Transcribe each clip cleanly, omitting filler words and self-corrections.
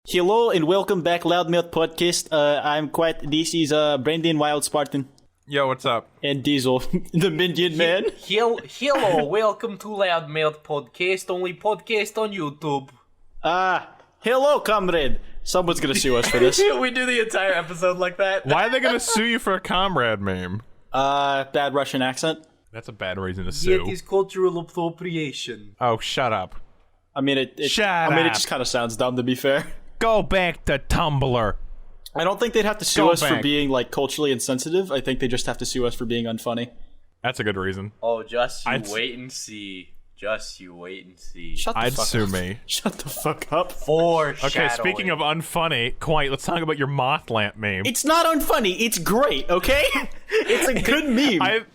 Hello and welcome back, Loudmouth Podcast. This is Brandon Wild Spartan. Yo, what's up? And Diesel, the Minion Man. Hello, welcome to Loudmouth Podcast, only podcast on YouTube. Hello, comrade. Someone's gonna sue us for this. We do the entire episode like that. Why are they gonna sue you for a comrade meme? Bad Russian accent. That's a bad reason to sue. It is cultural appropriation. Oh, shut up. I mean, it just kind of sounds dumb, to be fair. Go back to Tumblr. I don't think they'd have to sue us for being, like, culturally insensitive. I think they just have to sue us for being unfunny. That's a good reason. Oh, just you wait and see. Just you wait and see. Shut the fuck sue up. me. Shut the fuck up. Okay, speaking of unfunny, Quiet, let's talk about your moth lamp meme. It's not unfunny. It's great, okay? It's a good meme.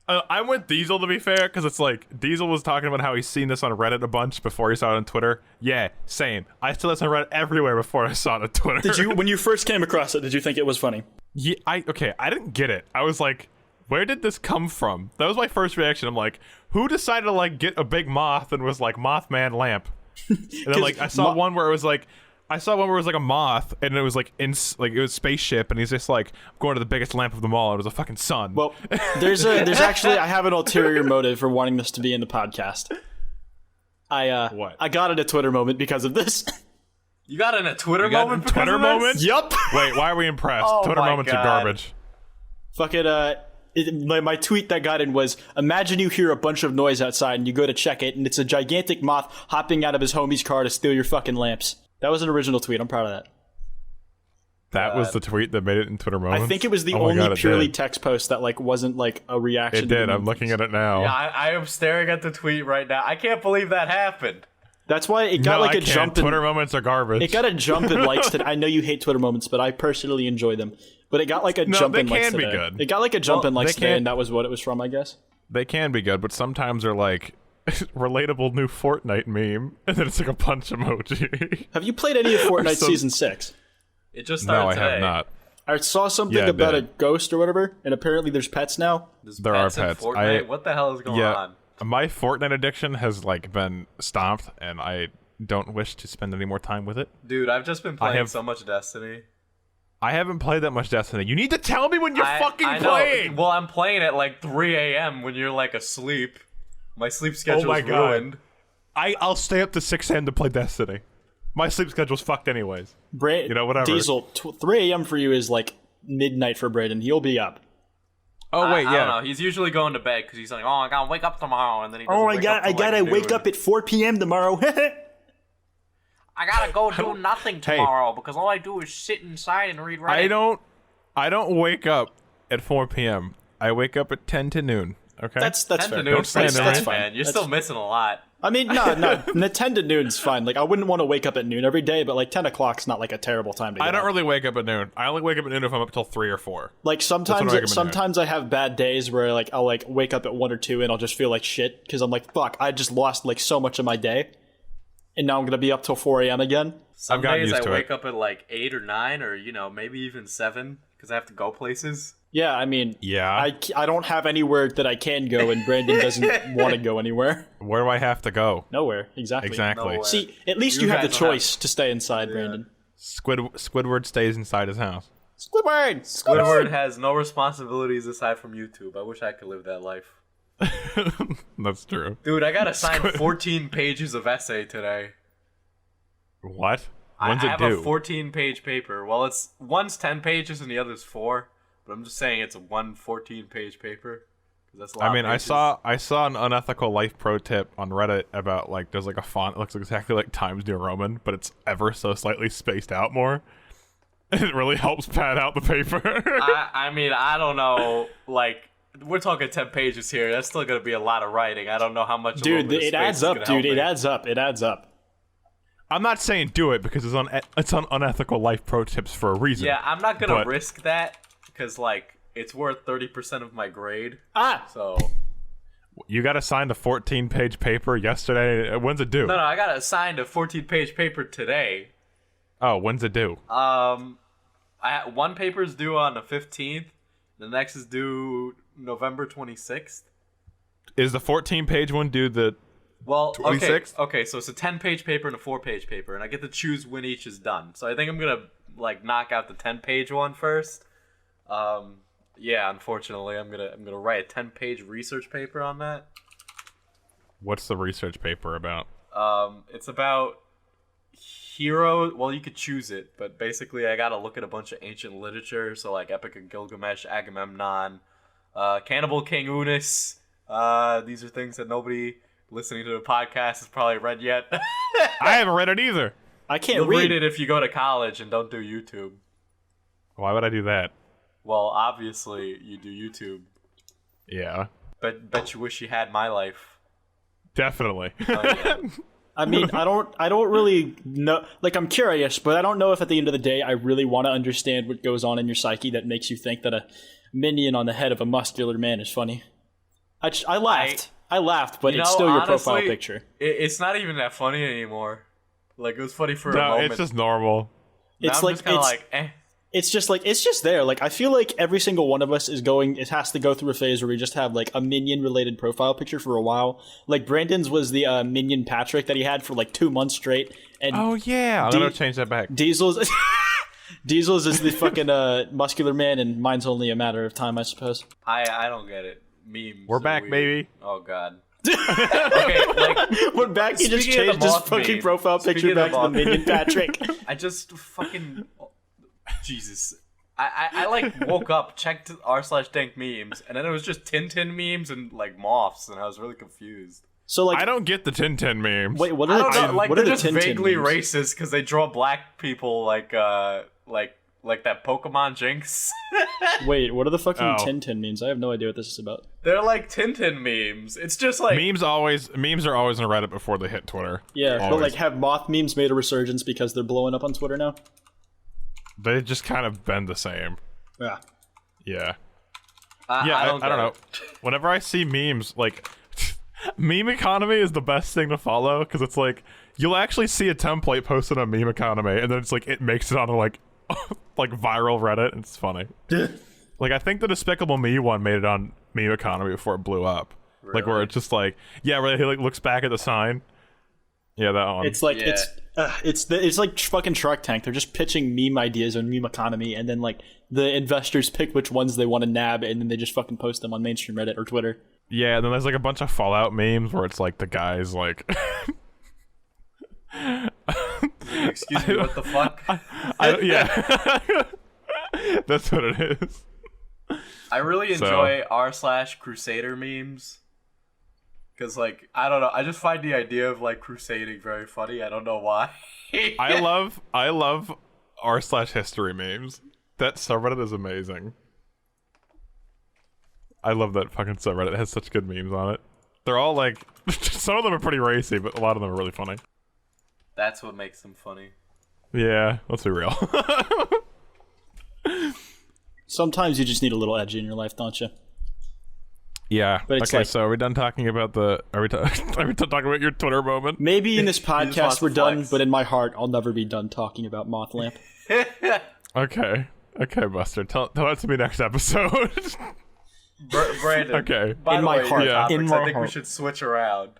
I'm with Diesel, to be fair, because it's like, Diesel was talking about how he's seen this on Reddit a bunch before he saw it on Twitter. Yeah, same. I saw this on Reddit everywhere before I saw it on Twitter. Did you, when you first came across it, did you think it was funny? Yeah, I didn't get it. I was like, where did this come from? That was my first reaction. I'm like, who decided to like get a big moth and was like Mothman lamp? And then like I saw one where it was like a moth and it was like it was spaceship and he's just like, I'm going to the biggest lamp of them all. It was a fucking sun. Well, there's actually I have an ulterior motive for wanting this to be in the podcast. I got in a Twitter moment because of this. You got in a Twitter moment because Twitter of this? moment? Yup. Wait, why are we impressed? Oh Twitter my moments God. are garbage. Fuck it. My tweet that got in was, imagine you hear a bunch of noise outside and you go to check it and it's a gigantic moth hopping out of his homie's car to steal your fucking lamps. That was an original tweet. I'm proud of that. That was the tweet that made it in Twitter moments? I think it was the Oh my only God, it purely did. text post that like wasn't like a reaction. It to did. the I'm meme. looking at it now. Yeah, I am staring at the tweet right now. I can't believe that happened. That's why it got No, like I a can't. jump in Twitter moments are garbage. It got a jump in likes today. I know you hate Twitter moments, but I personally enjoy them. But it got like a jump in likes they today. can be good. It got like a jump in likes they today, can- and that was what it was from, I guess. They can be good, but sometimes they're like relatable new Fortnite meme, and then it's like a punch emoji. Have you played any of Fortnite so- Season 6? It just started No, I today. have not. I saw something Yeah, it about a did. ghost or whatever, and apparently there's pets now. There's There are pets in pets. Fortnite? What the hell is going on? My Fortnite addiction has like been stomped, and I don't wish to spend any more time with it. Dude, I've just been playing so much Destiny. I haven't played that much Destiny. You need to tell me when you're fucking I know. playing. Well, I'm playing at like 3 a.m. when you're like asleep. My sleep schedule's my God. ruined. I'll stay up to 6 a.m. to play Destiny. My sleep schedule's fucked anyways. You know, whatever. Diesel, 3 a.m. for you is like midnight for Braden. He'll be up. Oh wait, I yeah. don't know. He's usually going to bed because he's like, oh, I gotta wake up tomorrow, and then he doesn't Oh, wake up till, I gotta like, wake noon. up at 4 p.m. tomorrow. I gotta go do nothing tomorrow because all I do is sit inside and read Reddit. I don't wake up at 4 p.m. I wake up at 10 to noon. Okay. That's 10 fair. to noon, That's fine. man. You're still missing a lot. I mean, no, 10 to noon's fine. Like, I wouldn't want to wake up at noon every day, but like 10 o'clock's not like a terrible time to get I don't up. really wake up at noon. I only wake up at noon if I'm up till 3 or 4. Like sometimes I have bad days where like I'll like wake up at 1 or 2 and I'll just feel like shit because I'm like, fuck, I just lost like so much of my day, and now I'm gonna be up till 4 a.m. again. Some I've gotten days used I to wake it. up at like 8 or 9 or, maybe even 7 because I have to go places. Yeah, I mean, Yeah. I don't have anywhere that I can go, and Brandon doesn't want to go anywhere. Where do I have to go? Nowhere, exactly. Exactly. Nowhere. See, at least You you have the guys don't choice to stay inside, Brandon. Squidward stays inside his house. Squidward! Squidward has no responsibilities aside from YouTube. I wish I could live that life. That's true. Dude, I gotta sign 14 pages of essay today. What? I When's have it due? a 14-page paper. Well, one's 10 pages and the other's 4. But I'm just saying it's a 14-page paper. 'Cause that's a lot I mean, of I pages. saw an unethical life pro tip on Reddit about like there's like a font that looks exactly like Times New Roman, but it's ever so slightly spaced out more. And it really helps pad out the paper. I mean, I don't know. Like, we're talking 10 pages here. That's still gonna be a lot of writing. I don't know how much. Dude, it adds up, dude. It adds up. It adds up. I'm not saying do it because it's on unethical life pro tips for a reason. Yeah, I'm not gonna but- risk that because like it's worth 30% of my grade. Ah! So You got to sign the 14-page paper yesterday. When's it due? no, I got assigned a 14-page paper today. Oh, when's it due? One paper's due on the 15th. The next is due November 26th. Is the 14-page one due the Well, 26? Okay, so it's a 10-page paper and a 4-page paper, and I get to choose when each is done. So I think I'm gonna like knock out the 10-page one first. Yeah, unfortunately, I'm gonna write a 10-page research paper on that. What's the research paper about? It's about hero. Well, you could choose it, but basically, I gotta look at a bunch of ancient literature. So like Epic of Gilgamesh, Agamemnon, Cannibal King Unis. These are things that nobody listening to the podcast has probably read yet. I haven't read it either. I can't You'll read read it if you go to college and don't do YouTube. Why would I do that? Well, obviously you do YouTube. Yeah. Bet you wish you had my life. Definitely. Oh, yeah. I mean, I don't really know. Like, I'm curious, but I don't know if at the end of the day I really want to understand what goes on in your psyche that makes you think that a minion on the head of a muscular man is funny. I laughed, but it's still your honestly, profile picture. It's not even that funny anymore. Like, it was funny for a No, moment. it's just normal. Now It's I'm like just kind of like, eh. It's just there. Like, I feel like every single one of us has to go through a phase where we just have like a minion related profile picture for a while. Like Brandon's was the minion Patrick that he had for like 2 months straight. And Oh yeah, I'm gonna change that back. Diesel's is the fucking muscular man, and mine's only a matter of time, I suppose. I don't get it. Memes. We're are back, weird. baby. Oh god. Okay, like We're back. He just Speaking of changed the his moth fucking meme, profile picture speaking back of to the the moth- minion Patrick. I just fucking Jesus. I like woke up, checked r/dank memes, and then it was just Tintin memes and like moths, and I was really confused. So like, I don't get the Tintin memes. wait, what I are don't know, the like what are they're the just Tintin vaguely memes? racist because they draw black people like that Pokemon Jinx. Wait, what are the fucking Oh. Tintin memes? I have no idea what this is about. They're like Tintin memes. It's just like memes are always on Reddit before they hit Twitter. Yeah, but Always. like, have moth memes made a resurgence because they're blowing up on Twitter now? They just kind of been the same. Yeah. Yeah. I don't know. get Whenever I see memes, like meme economy is the best thing to follow because it's like you'll actually see a template posted on meme economy, and then it's like it makes it onto like like viral Reddit. And it's funny. Like I think the Despicable Me one made it on meme economy before it blew up. Like where it's just like where he like looks back at the sign. Yeah, that one. It's like Yeah. it's like fucking Shark Tank. They're just pitching meme ideas on meme economy, and then like the investors pick which ones they want to nab, and then they just fucking post them on mainstream Reddit or Twitter. Yeah, and then there's like a bunch of Fallout memes where it's like the guys like Excuse me, what the fuck? yeah. That's what it is. I really enjoy r/Crusader memes. Because, like, I don't know. I just find the idea of, like, crusading very funny. I don't know why. I love r/history memes. That subreddit is amazing. I love that fucking subreddit. It has such good memes on it. They're all like some of them are pretty racy, but a lot of them are really funny. That's what makes them funny. Yeah, let's be real. Sometimes you just need a little edge in your life, don't you? Yeah. But it's okay, like- so are we done talking about are we done talking about your Twitter moment? Maybe in this wants podcast to we're done, flex. but in my heart, I'll never be done talking about Moth Lamp. Okay. Okay, Buster. Tell that to me next episode. Brandon. Okay. By In the my way, heart. your Yeah. topics, In my I think we heart. should switch around.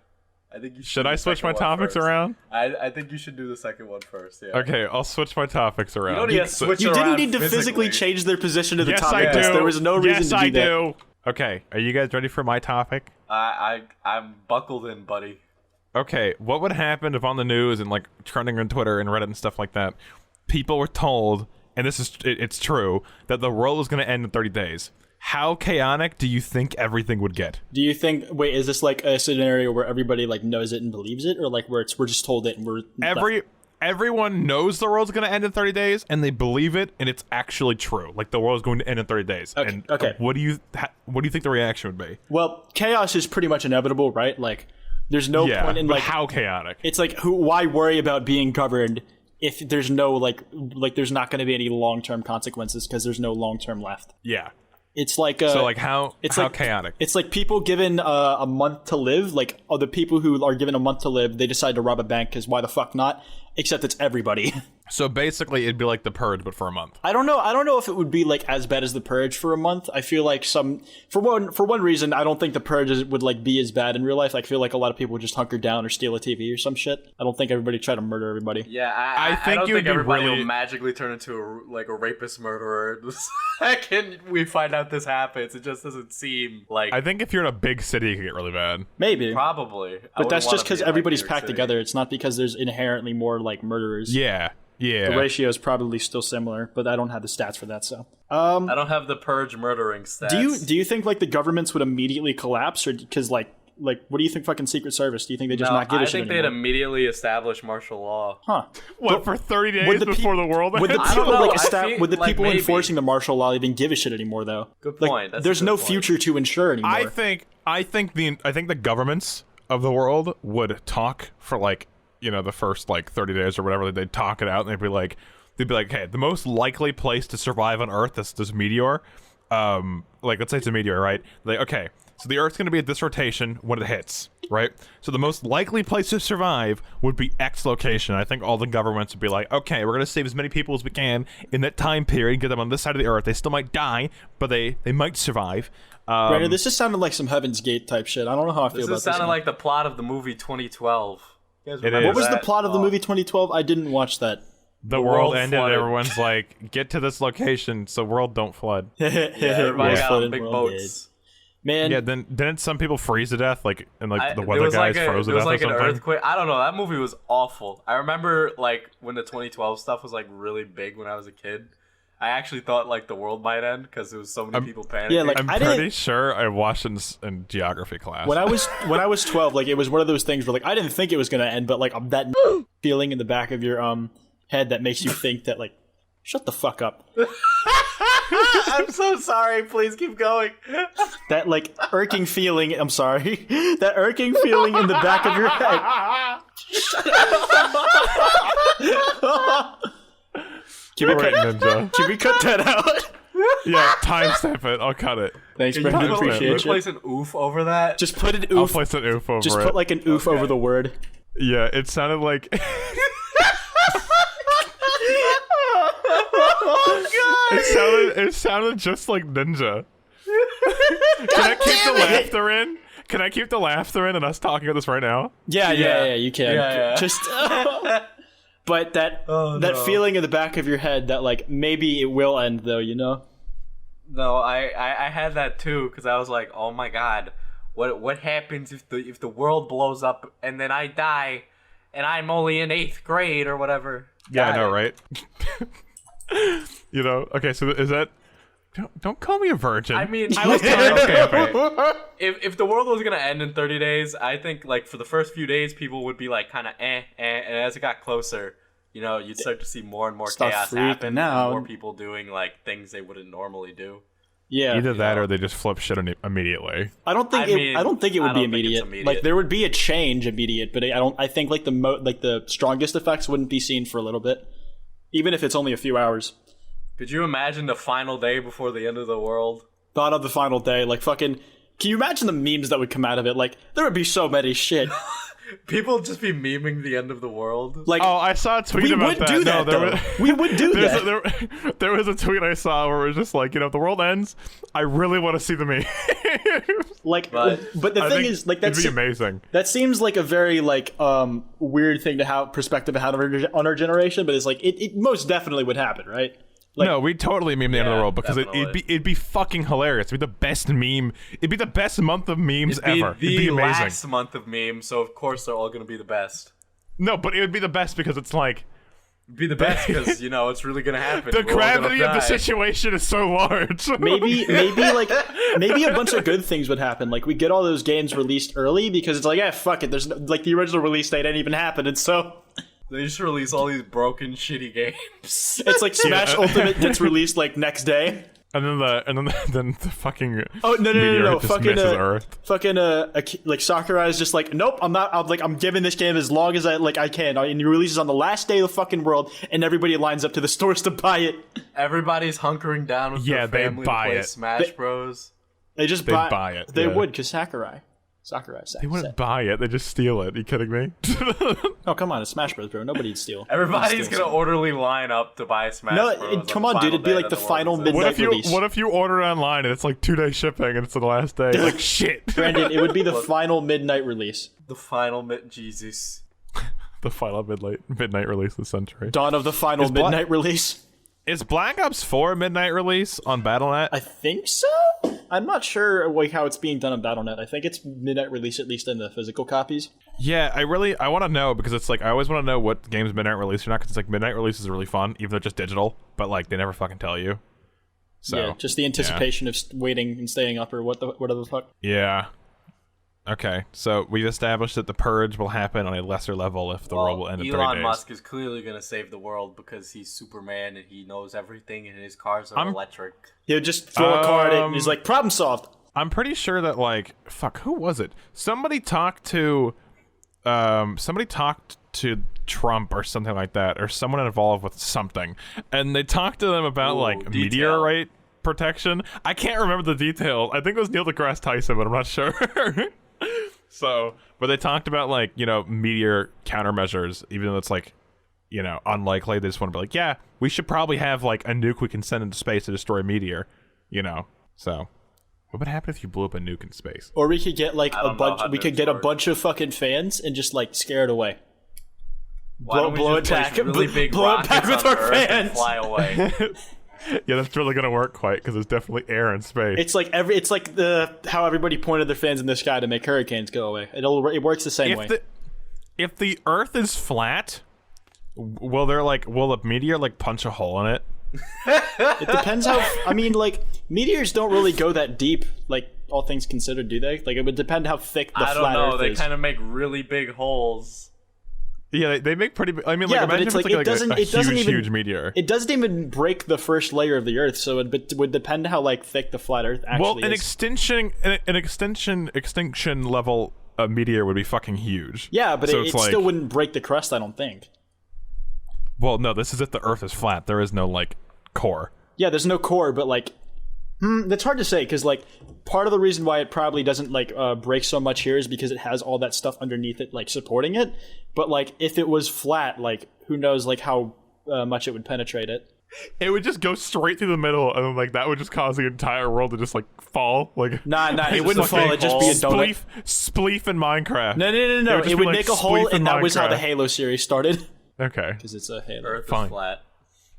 I think you Should do I the switch second my one topics first. around? I think you should do the second one first, yeah. Okay, I'll switch my topics around. You don't need to switch You around didn't need to physically physically change their position to the Yes, topic. I do. There was no reason yes, to do I that. do. Okay, are you guys ready for my topic? I'm buckled in, buddy. Okay, what would happen if on the news and like trending on Twitter and Reddit and stuff like that, people were told, and it's true, that the world was going to end in 30 days? How chaotic do you think everything would get? Do you think? Wait, is this like a scenario where everybody like knows it and believes it, or like where we're just told it and we're Everyone knows the world's going to end in 30 days, and they believe it, and it's actually true. Like the world's going to end in 30 days. Okay, And okay. what do you think the reaction would be? Well, chaos is pretty much inevitable, right? Like, there's no Yeah, point in but like how chaotic? it's like why worry about being governed if there's no like there's not going to be any long-term consequences because there's no long-term left. Yeah. It's like So like how like chaotic? It's like people given a month to live. Like the people who are given a month to live, they decide to rob a bank because why the fuck not? Except it's everybody. So basically, it'd be like The Purge, but for a month. I don't know if it would be like as bad as The Purge for a month. I feel like for one reason, I don't think The Purge would like be as bad in real life. I feel like a lot of people would just hunker down or steal a TV or some shit. I don't think everybody try to murder everybody. Yeah, I think don't you think would be everybody really- will magically turn into a rapist murderer the second we find out this happens. It just doesn't seem like. I think if you're in a big city, it could get really bad. Maybe, Probably, but that's just because everybody's packed together. It's not because there's inherently more like murderers. Yeah. The ratio is probably still similar, but I don't have the stats for that. So, I don't have the Purge murdering stats. do you think like the governments would immediately collapse, or because like what do you think? Fucking Secret Service? Do you think they just not give a shit think anymore? they'd immediately establish martial law. Huh? What, for 30 days before the world ends? Would the I don't people know. like I feel would the like people maybe. enforcing the martial law even give a shit anymore though? Good Like, point. That's a there's good no point. future to ensure anymore. I think the governments of the world would talk for like, you know, the first like 30 days or whatever. They'd talk it out and they'd be like, hey, the most likely place to survive on Earth is this meteor. Like, let's say it's a meteor, right? Like, okay, so the Earth's going to be at this rotation when it hits, right? So the most likely place to survive would be X location. I think all the governments would be like, okay, we're going to save as many people as we can in that time period, get them on this side of the Earth. They still might die, but they might survive. Brandon, this just sounded like some Heaven's Gate type shit. I don't know how I feel This about is sounding one. like the plot of the movie 2012. You guys It remember is. What was the that? plot of the movie 2012? I didn't watch that. The world world ended, flooded. everyone's like, get to this location so world don't flood. Everybody got on big World boats. Man, Yeah, then didn't some people freeze to death, like, and like the There weather was guys like froze to there was death like or an something? earthquake. I don't know. That movie was awful. I remember like when the 2012 stuff was like really big when I was a kid. I actually thought like the world might end because there was so many people panicking. Yeah, like, I'm I pretty didn't- sure I watched in geography class. when I was 12, like it was one of those things where like I didn't think it was gonna end, but like that feeling in the back of your head that makes you think that like, shut the fuck up. I'm so sorry. Please keep going. That like irking feeling. I'm sorry. That irking feeling in the back of your head. Can we, All right, cut, Ninja. can we cut that out? Yeah, timestamp it. I'll cut it. Thanks, Can you Brandon. put, like, Appreciate you. place an oof over that? Just put an I'll oof. place an oof over Just it. put like an oof over the word. Yeah, it sounded like. It sounded just like Ninja. Can I keep the laughter in? Can I keep the laughter in and us talking about this right now? Yeah, you can. Yeah. Just. But that no. feeling in the back of your head that like maybe it will end though, you know. No, I had that too because I was like, oh my god, what happens if the world blows up and then I die, and I'm only in 8th grade or whatever. Yeah, I know, God. right? You know, okay, so is that... Don't call me a virgin. I mean, I was okay. if the world was gonna end in 30 days, I think like for the first few days, people would be like kind of and as it got closer, you know, you'd start to see more and more Start chaos freaking happen, out. and more people doing like things they wouldn't normally do. Yeah. Either that or they just flip shit immediately. I don't think I don't think it would be don't think it's immediate. immediate. Like there would be a change immediate, but I think like the strongest effects wouldn't be seen for a little bit, even if it's only a few hours. Could you imagine the final day before the end of the world? Thought of the final day, like fucking. Can you imagine the memes that would come out of it? Like there would be so many shit. People would just be memeing the end of the world. Like Oh, I saw a tweet we about would that. do that there though. was- We would do that. there was a tweet I saw where it was just like, you know, if the world ends, I really want to see the meme. Like, But but the I thing think is, like it'd that's be amazing. that seems like a very like weird thing to have perspective to have on our generation, but it's like it most definitely would happen, right? Like, No, we'd totally meme the end of the Yeah, world because it'd be fucking hilarious. It'd be the best meme. It'd be the best month of memes It'd be ever. the It'd be amazing. last month of memes, so of course they're all gonna be the best. No, but it would be the best because it's like It'd be the best because you know it's really gonna happen. the We're all gonna gravity of the die. situation is so large. maybe a bunch of good things would happen. Like we get all those games released early because it's like, yeah, fuck it. There's like the original release date didn't even happen, and so They just release all these broken, shitty games. it's like Smash Ultimate gets released like next day. And then the fucking Oh no meteorite just fucking misses Earth. like Sakurai is just like, nope, I'm giving this game as long as I can, and he releases on the last day of the fucking world, and everybody lines up to the stores to buy it. Everybody's hunkering down with Yeah, their they family buy to play it. Smash Bros. They just They buy it, They yeah. would, because Sakurai. Sakurai. They wouldn't buy it. They just steal it. Are you kidding me? Oh, come on. It's Smash Bros, bro. Nobody'd steal. Everybody's going to orderly line up to buy Smash Bros. No, come on, dude. It'd be like the final midnight release. What if you order it online and it's like 2-day shipping and it's the last day? Like, shit. Brandon, it would be the final midnight release. The final Jesus. The final midnight release of the century. Dawn of the final midnight release. Is Black Ops 4 a midnight release on Battle.net? I think so. I'm not sure like how it's being done on Battle.net. I think it's midnight release, at least in the physical copies. Yeah, I want to know, because it's like I always want to know what games midnight release or not, because it's like midnight releases are really fun, even though they're just digital, but like they never fucking tell you. So yeah, just the anticipation of waiting and staying up or whatever the fuck. Yeah. Okay, so we've established that the purge will happen on a lesser level if the world will end in 30 days. Elon Musk is clearly going to save the world because he's Superman and he knows everything and his cars are electric. He'll just throw a car at it and he's like, problem solved. I'm pretty sure that, like, fuck, who was it? Somebody talked to Trump or something like that, or someone involved with something, and they talked to them about meteorite protection. I can't remember the details. I think it was Neil deGrasse Tyson, but I'm not sure. So, but they talked about like, meteor countermeasures, even though it's like, unlikely. They just want to be like, yeah, we should probably have like a nuke we can send into space to destroy a meteor, So, what would happen if you blew up a nuke in space? Or we could get like a bunch of fucking fans and just like scare it away. Blow it back with our fans. Fly away. Yeah, that's really gonna work quite, because there's definitely air in space. It's like how everybody pointed their fans in the sky to make hurricanes go away. It works the same way. If the Earth is flat, will a meteor like punch a hole in it? It depends how. I mean, like meteors don't really go that deep. Like all things considered, do they? Like it would depend how thick the flat Earth is. They kind of make really big holes. Yeah, they make pretty big. I mean, yeah, like, but it's like a huge meteor. It doesn't even break the first layer of the Earth, so it would depend how like thick the flat Earth actually is. An extinction level meteor would be fucking huge. Yeah, but it still wouldn't break the crust, I don't think. Well, no, this is if the Earth is flat. There is no like core. Yeah, there's no core, but like, that's hard to say because like part of the reason why it probably doesn't like break so much here is because it has all that stuff underneath it like supporting it. But like if it was flat, like who knows like how much it would penetrate it. It would just go straight through the middle, and like that would just cause the entire world to just like fall. Like nah, it wouldn't fall. It'd just be a donut. Spleef in Minecraft. No. It would make a hole, and that was how the Halo series started. Okay, because it's a Halo. Earth is flat.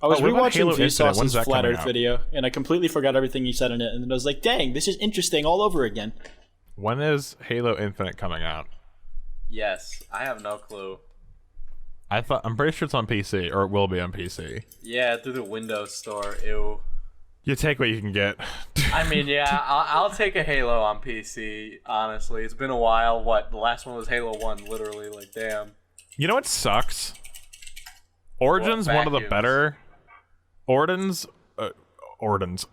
I was rewatching Vsauce's Flat Earth video, and I completely forgot everything he said in it, and then I was like, dang, this is interesting all over again. When is Halo Infinite coming out? Yes, I have no clue. I'm pretty sure it's on PC, or it will be on PC. Yeah, through the Windows Store. Ew. You take what you can get. I mean, yeah, I'll take a Halo on PC, honestly. It's been a while. The last one was Halo 1, literally, like, damn. You know what sucks? Origin's one of the better... Ordin's,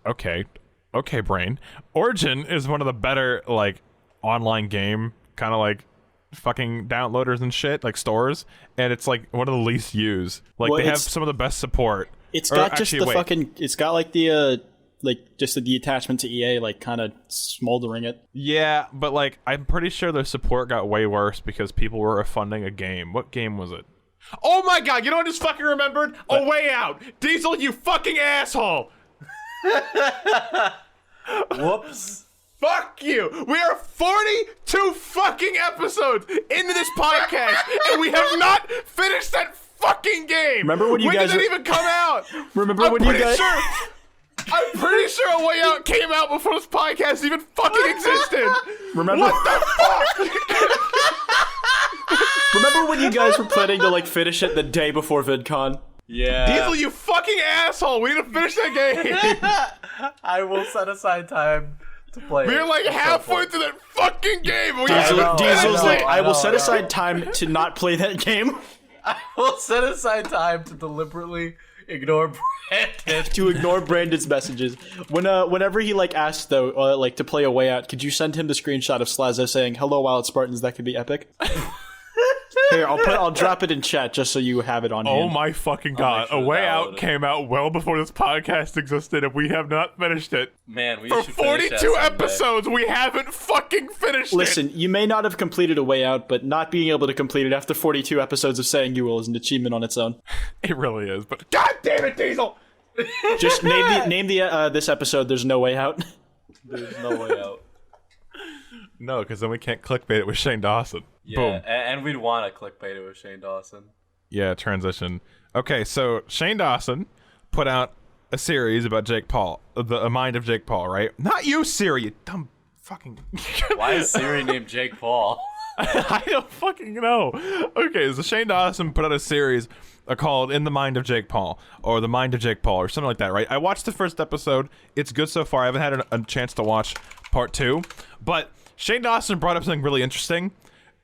okay, brain. Origin is one of the better, like, online game, kind of like, fucking downloaders and shit, like stores, and it's like one of the least used. Like, they have some of the best support. It's got it's got like the, just the attachment to EA, like, kind of smoldering it. Yeah, but like, I'm pretty sure their support got way worse because people were funding a game. What game was it? Oh my god, you know what I just fucking remembered? A Way Out! Diesel, you fucking asshole! Whoops. Fuck you! We are 42 fucking episodes into this podcast, and we have not finished that fucking game! Remember when you guys... When did it even come out? Remember when you guys... I'm pretty sure A Way Out came out before this podcast even fucking existed! Remember... What the fuck? Remember when you guys were planning to like finish it the day before VidCon? Yeah. Diesel, you fucking asshole! We need to finish that game! I will set aside time to play We're like halfway through that fucking game! Diesel's like, I will set aside time to not play that game. I will set aside time to deliberately ignore Brandon. To ignore Brandon's messages. Whenever he like asked though, like to play A Way Out, could you send him the screenshot of Slazo saying, "Hello, Wild Spartans, that could be epic"? Here, I'll drop it in chat just so you have it on hand. Oh my fucking god! sure A Way Out it. came out well before this podcast existed, and we have not finished it. Man, we For should finish that 42 someday. episodes, we haven't fucking finished Listen, it. you may not have completed A Way Out, but not being able to complete it after 42 episodes of saying you will is an achievement on its own. It really is, but god damn it, Diesel! Just name the this episode. There's no way out. There's no way out. No, because then we can't clickbait it with Shane Dawson. Yeah, Boom. and we'd want to clickbait it with Shane Dawson. Yeah, transition. Okay, so Shane Dawson put out a series about Jake Paul, A Mind of Jake Paul, right? Not you, Siri, you dumb fucking... Why is Siri named Jake Paul? I don't fucking know. Okay, so Shane Dawson put out a series called In the Mind of Jake Paul, or The Mind of Jake Paul, or something like that, right? I watched the first episode. It's good so far. I haven't had a chance to watch part 2, but Shane Dawson brought up something really interesting,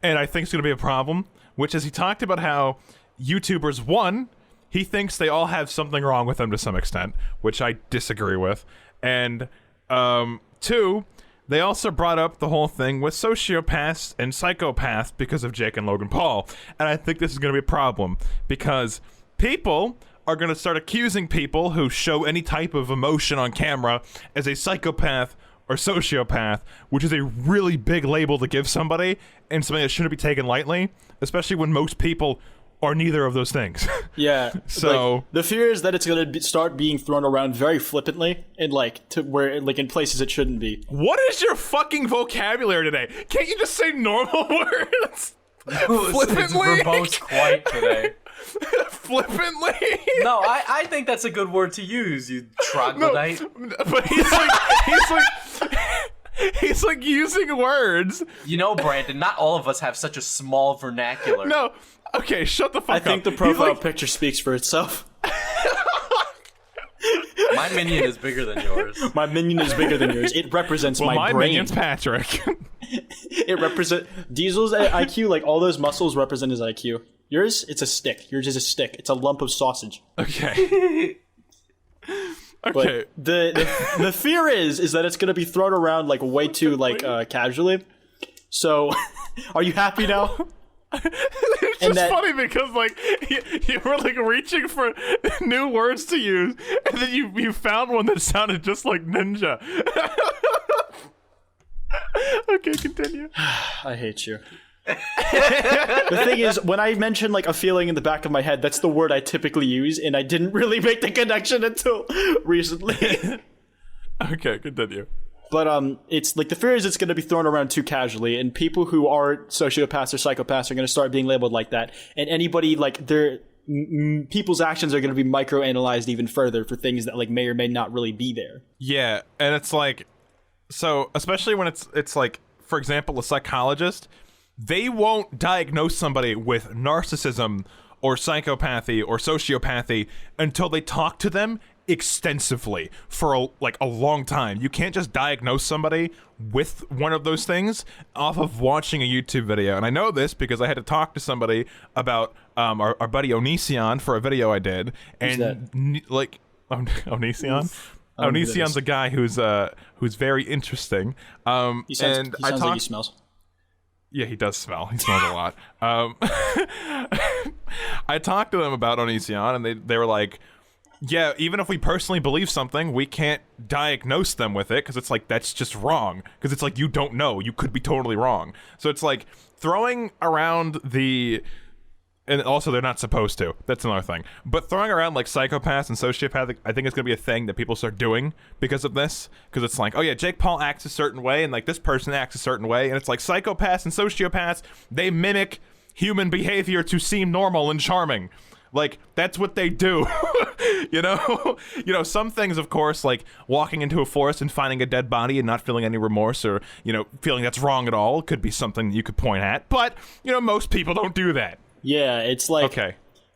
and I think it's going to be a problem, which is he talked about how YouTubers, one, he thinks they all have something wrong with them to some extent, which I disagree with, and two, they also brought up the whole thing with sociopaths and psychopaths because of Jake and Logan Paul, and I think this is going to be a problem, because people are going to start accusing people who show any type of emotion on camera as a psychopath or sociopath, which is a really big label to give somebody, and something that shouldn't be taken lightly, especially when most people are neither of those things. Yeah. So like, the fear is that it's going to start being thrown around very flippantly, and like to where like in places it shouldn't be. what is your fucking vocabulary today? Can't you just say normal words? It's verbose quite today. Flippantly? No, I think that's a good word to use, you troglodyte. But he's like using words. You know, Brandon, not all of us have such a small vernacular. No. Okay, shut the fuck I up. think the profile picture speaks for itself. My minion is bigger than yours. My minion is bigger than yours. It represents Well, my brain. minion's Patrick. It represents Diesel's IQ. Like all those muscles represent his IQ. Yours, it's a stick. Yours is a stick. It's a lump of sausage. Okay. But Okay. the fear is that it's going to be thrown around like way too like casually. So, are you happy now? It's And just that- funny because like you were like reaching for new words to use, and then you found one that sounded just like ninja. Okay, continue. I hate you. The thing is, when I mention like a feeling in the back of my head, that's the word I typically use, and I didn't really make the connection until recently. Okay, continue. But it's like the fear is it's going to be thrown around too casually, and people who are sociopaths or psychopaths are going to start being labeled like that, and anybody like their people's actions are going to be microanalyzed even further for things that like may or may not really be there. Yeah, and it's like, so especially when it's like, for example, a psychologist, they won't diagnose somebody with narcissism or psychopathy or sociopathy until they talk to them extensively for a long time. You can't just diagnose somebody with one of those things off of watching a YouTube video. And I know this because I had to talk to somebody about our buddy Onision for a video I did. Who's And like Onision? Oh, Onision's a guy who's very interesting. He sounds like he smells. Yeah, he does smell. He smells a lot. I talked to them about Onision, and they were like, yeah, even if we personally believe something, we can't diagnose them with it, because it's like, that's just wrong. Because it's like, you don't know. You could be totally wrong. So it's like, throwing around the... And also, they're not supposed to. That's another thing. But throwing around, like, psychopaths and sociopathic, I think it's going to be a thing that people start doing because of this. Because it's like, oh yeah, Jake Paul acts a certain way, and, like, this person acts a certain way. And it's like, psychopaths and sociopaths, they mimic human behavior to seem normal and charming. Like, that's what they do. You know? You know, some things, of course, like walking into a forest and finding a dead body and not feeling any remorse or, you know, feeling that's wrong at all could be something you could point at. But, you know, most people don't do that. Yeah, it's like... Okay.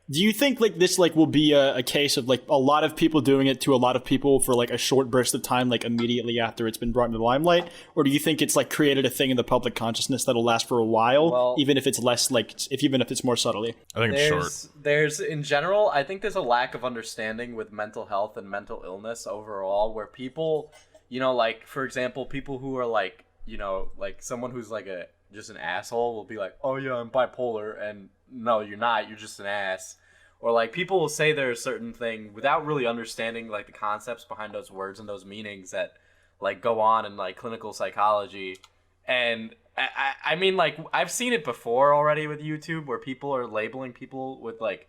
Do you think like this like will be a case of like a lot of people doing it to a lot of people for like a short burst of time, like immediately after it's been brought into the limelight? Or do you think it's like created a thing in the public consciousness that'll last for a while, Well, even if it's less like even if it's more subtly? I think it's short. There's in general, I think there's a lack of understanding with mental health and mental illness overall, where people, you know, like for example, people who are like, you know, like someone who's like a just an asshole will be like, oh yeah, I'm bipolar, and no, you're not, you're just an ass. Or like people will say they're a certain thing without really understanding like the concepts behind those words and those meanings that like go on in like clinical psychology. And I mean, like, I've seen it before already with YouTube where people are labeling people with like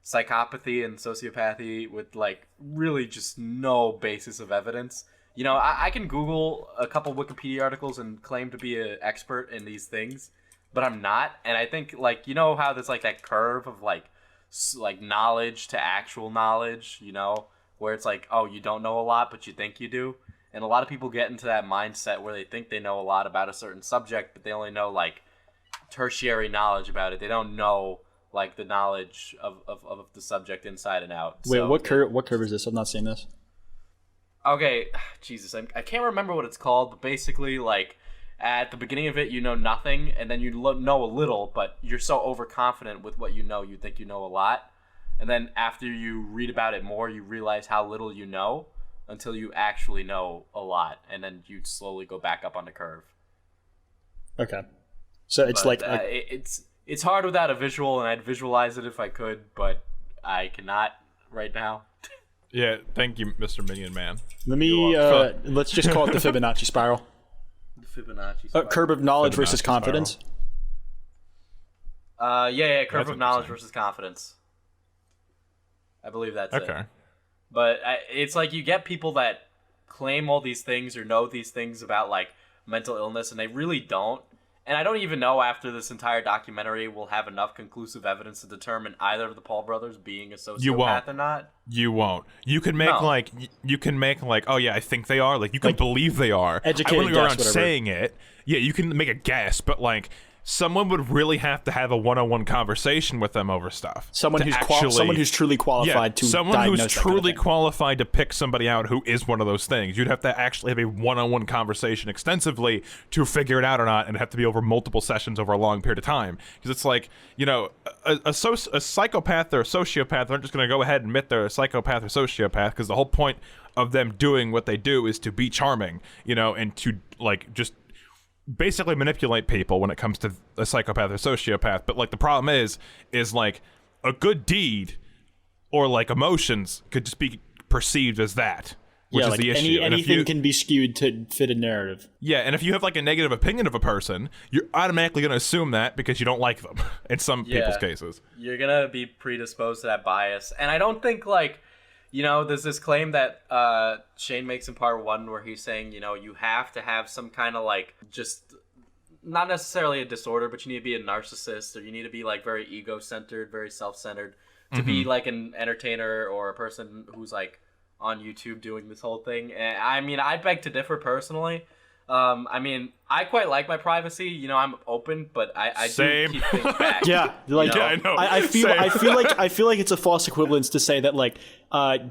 psychopathy and sociopathy with like really just no basis of evidence. You know, I can Google a couple Wikipedia articles and claim to be an expert in these things, but I'm not. And I think, like, you know how there's like that curve of like knowledge to actual knowledge, you know, where it's like, oh, you don't know a lot, but you think you do. And a lot of people get into that mindset where they think they know a lot about a certain subject, but they only know like tertiary knowledge about it. They don't know like the knowledge of the subject inside and out. Wait, so, what curve is this? I'm not seeing this. Okay, Jesus, I can't remember what it's called, but basically, like, at the beginning of it, you know nothing, and then you know a little, but you're so overconfident with what you know, you think you know a lot. And then after you read about it more, you realize how little you know until you actually know a lot, and then you slowly go back up on the curve. Okay. So it's but, like... It's hard without a visual, and I'd visualize it if I could, but I cannot right now. Yeah, thank you, Mr. Minion Man. Let me, let's just call it the Fibonacci spiral. The Fibonacci spiral. Curve of knowledge Fibonacci versus confidence. Yeah, curve That's of knowledge interesting. versus confidence. I believe that's Okay. it. But it's like you get people that claim all these things or know these things about like mental illness, and they really don't. And I don't even know after this entire documentary we'll have enough conclusive evidence to determine either of the Paul brothers being a sociopath or not. You won't. You can make oh yeah, I think they are. Like you can Like, believe they are. educated I wouldn't go guess, around whatever. saying it. Yeah, you can make a guess, but like someone would really have to have a one-on-one conversation with them over stuff. Someone to who's truly qualified to someone diagnose who's that kind of truly thing. qualified to pick somebody out who is one of those things. You'd have to actually have a one-on-one conversation extensively to figure it out or not, and have to be over multiple sessions over a long period of time. Because it's like, you know, a psychopath or a sociopath aren't just going to go ahead and admit they're a psychopath or sociopath, because the whole point of them doing what they do is to be charming, you know, and to like just basically manipulate people when it comes to a psychopath or sociopath. But like the problem is like a good deed or like emotions could just be perceived as that, which is like the issue. And if anything you, can be skewed to fit a narrative. yeah, and if you have like a negative opinion of a person, you're automatically going to assume that because you don't like them in some people's cases. You're gonna be predisposed to that bias. And I don't think like, you know, there's this claim that Shane makes in part 1 where he's saying, you know, you have to have some kind of like, just not necessarily a disorder, but you need to be a narcissist, or you need to be like very ego-centered, very self-centered to be like an entertainer or a person who's like on YouTube doing this whole thing. And I mean, I beg to differ personally. I mean, I quite like my privacy. You know, I'm open, but I do keep things back. Yeah, like You know? Yeah, I know. I feel like it's a false equivalence to say that like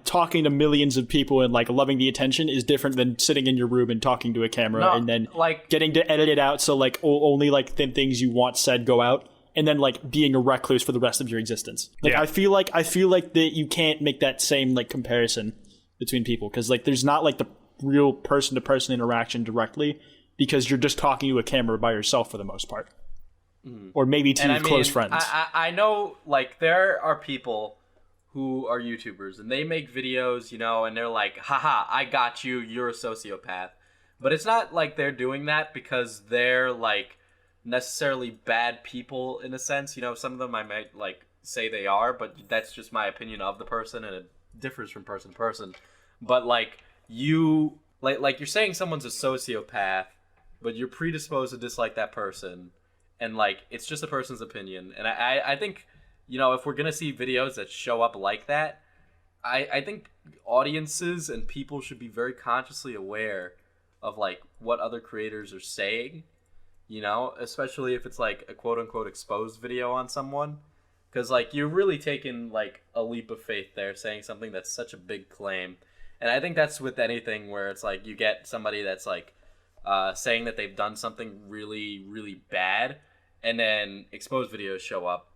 talking to millions of people and like loving the attention is different than sitting in your room and talking to a camera No, and then like- getting to edit it out so like only like the things you want said go out, and then like being a recluse for the rest of your existence. Like Yeah. I feel like that you can't make that same like comparison between people, because like there's not like the real person to person interaction directly, because you're just talking to a camera by yourself for the most part, or maybe to your close friends. I know, like, there are people who are YouTubers and they make videos, you know, and they're like, haha, I got you, you're a sociopath. But it's not like they're doing that because they're like necessarily bad people in a sense. You know, some of them I might like say they are, but that's just my opinion of the person, and it differs from person to person. But like you like you're saying someone's a sociopath, but you're predisposed to dislike that person, and like it's just a person's opinion. And I think, you know, if we're gonna see videos that show up like that, I think audiences and people should be very consciously aware of like what other creators are saying, you know, especially if it's like a quote unquote exposed video on someone, because like you're really taking like a leap of faith there, saying something that's such a big claim. And I think that's with anything where it's like you get somebody that's like saying that they've done something really, really bad, and then exposed videos show up,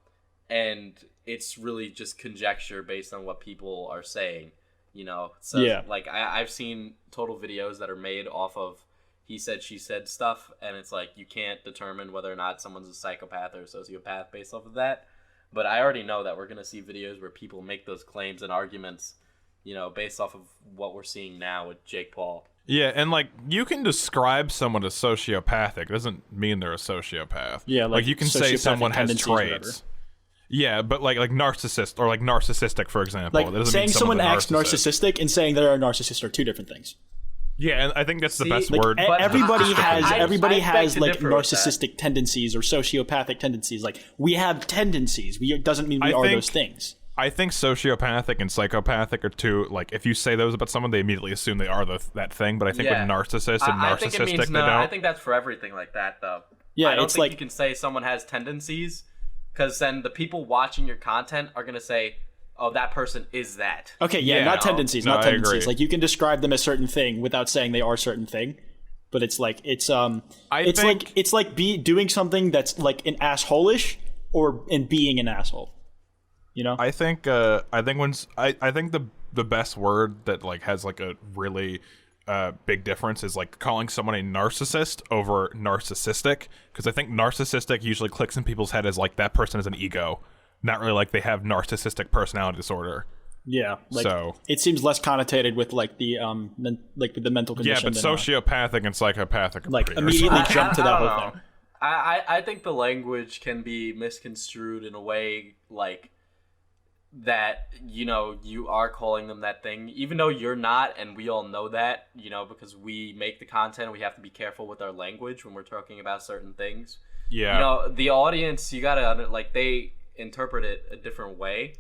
and it's really just conjecture based on what people are saying, you know? So, Yeah. like, I've seen total videos that are made off of he said, she said stuff, and it's like you can't determine whether or not someone's a psychopath or a sociopath based off of that. But I already know that we're going to see videos where people make those claims and arguments, based off of what we're seeing now with Jake Paul. Yeah, and like you can describe someone as sociopathic, doesn't mean they're a sociopath. Yeah, like you can say someone has traits. Yeah, but like narcissist or like narcissistic, for example. Like that doesn't saying mean someone acts narcissist. narcissistic and saying they're a narcissist are two different things. Yeah, and I think that's the best like, word. Everybody has like differ narcissistic tendencies or sociopathic tendencies. Like we have tendencies. Doesn't mean we are those things. I think sociopathic and psychopathic are two. Like if you say those about someone, they immediately assume they are that thing. But I think with narcissist and narcissistic, they don't. I think that's for everything like that, though. Yeah, I don't think you can say someone has tendencies, because then the people watching your content are gonna say, oh, that person is that. Okay, not tendencies, not tendencies. Like you can describe them as certain thing without saying they are certain thing. But it's like it's like doing something that's like an asshole-ish and being an asshole. I think the best word that like has like a really big difference is like calling someone a narcissist over narcissistic, because I think narcissistic usually clicks in people's head as like that person is an ego. Not really like they have narcissistic personality disorder. Yeah, it seems less connotated with like the with the mental condition. Yeah, but sociopathic and psychopathic like immediately jump to that whole thing. I think the language can be misconstrued in a way like that. You are calling them that thing, even though you're not, and we all know that. Because we make the content, we have to be careful with our language when we're talking about certain things. Yeah, the audience, you gotta they interpret it a different way,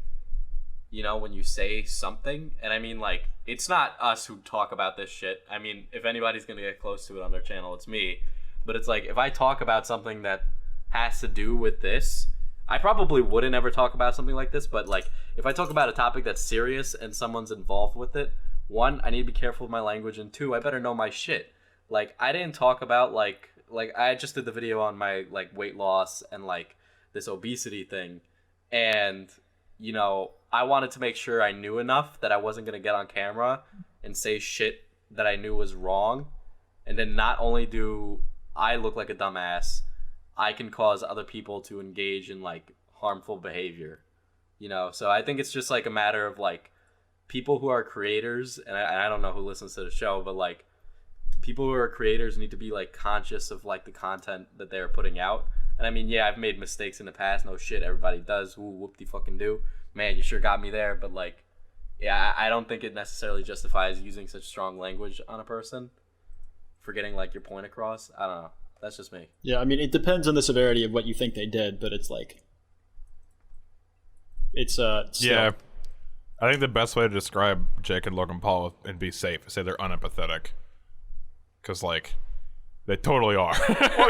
when you say something. And I mean, like, it's not us who talk about this shit. I mean, if anybody's gonna get close to it on their channel, it's me. But it's like, if I talk about something that has to do with this, I probably wouldn't ever talk about something like this, but like, if I talk about a topic that's serious and someone's involved with it, one, I need to be careful with my language, and two, I better know my shit. Like, I didn't talk about like I just did the video on my like weight loss and like this obesity thing, and I wanted to make sure I knew enough that I wasn't going to get on camera and say shit that I knew was wrong, and then not only do I look like a dumbass, I can cause other people to engage in like harmful behavior. So I think it's just like a matter of like people who are creators, and I don't know who listens to the show, but like people who are creators need to be like conscious of like the content that they're putting out. And I mean, yeah, I've made mistakes in the past. No shit, everybody does. Ooh, whoop-de-fucking-do. Man, you sure got me there. But like, yeah, I don't think it necessarily justifies using such strong language on a person for getting like your point across. I don't know. That's just me. Yeah, I mean, it depends on the severity of what you think they did, but it's like, it's yeah. I think the best way to describe Jake and Logan Paul and be safe is say they're unempathetic. Because, like, they totally are.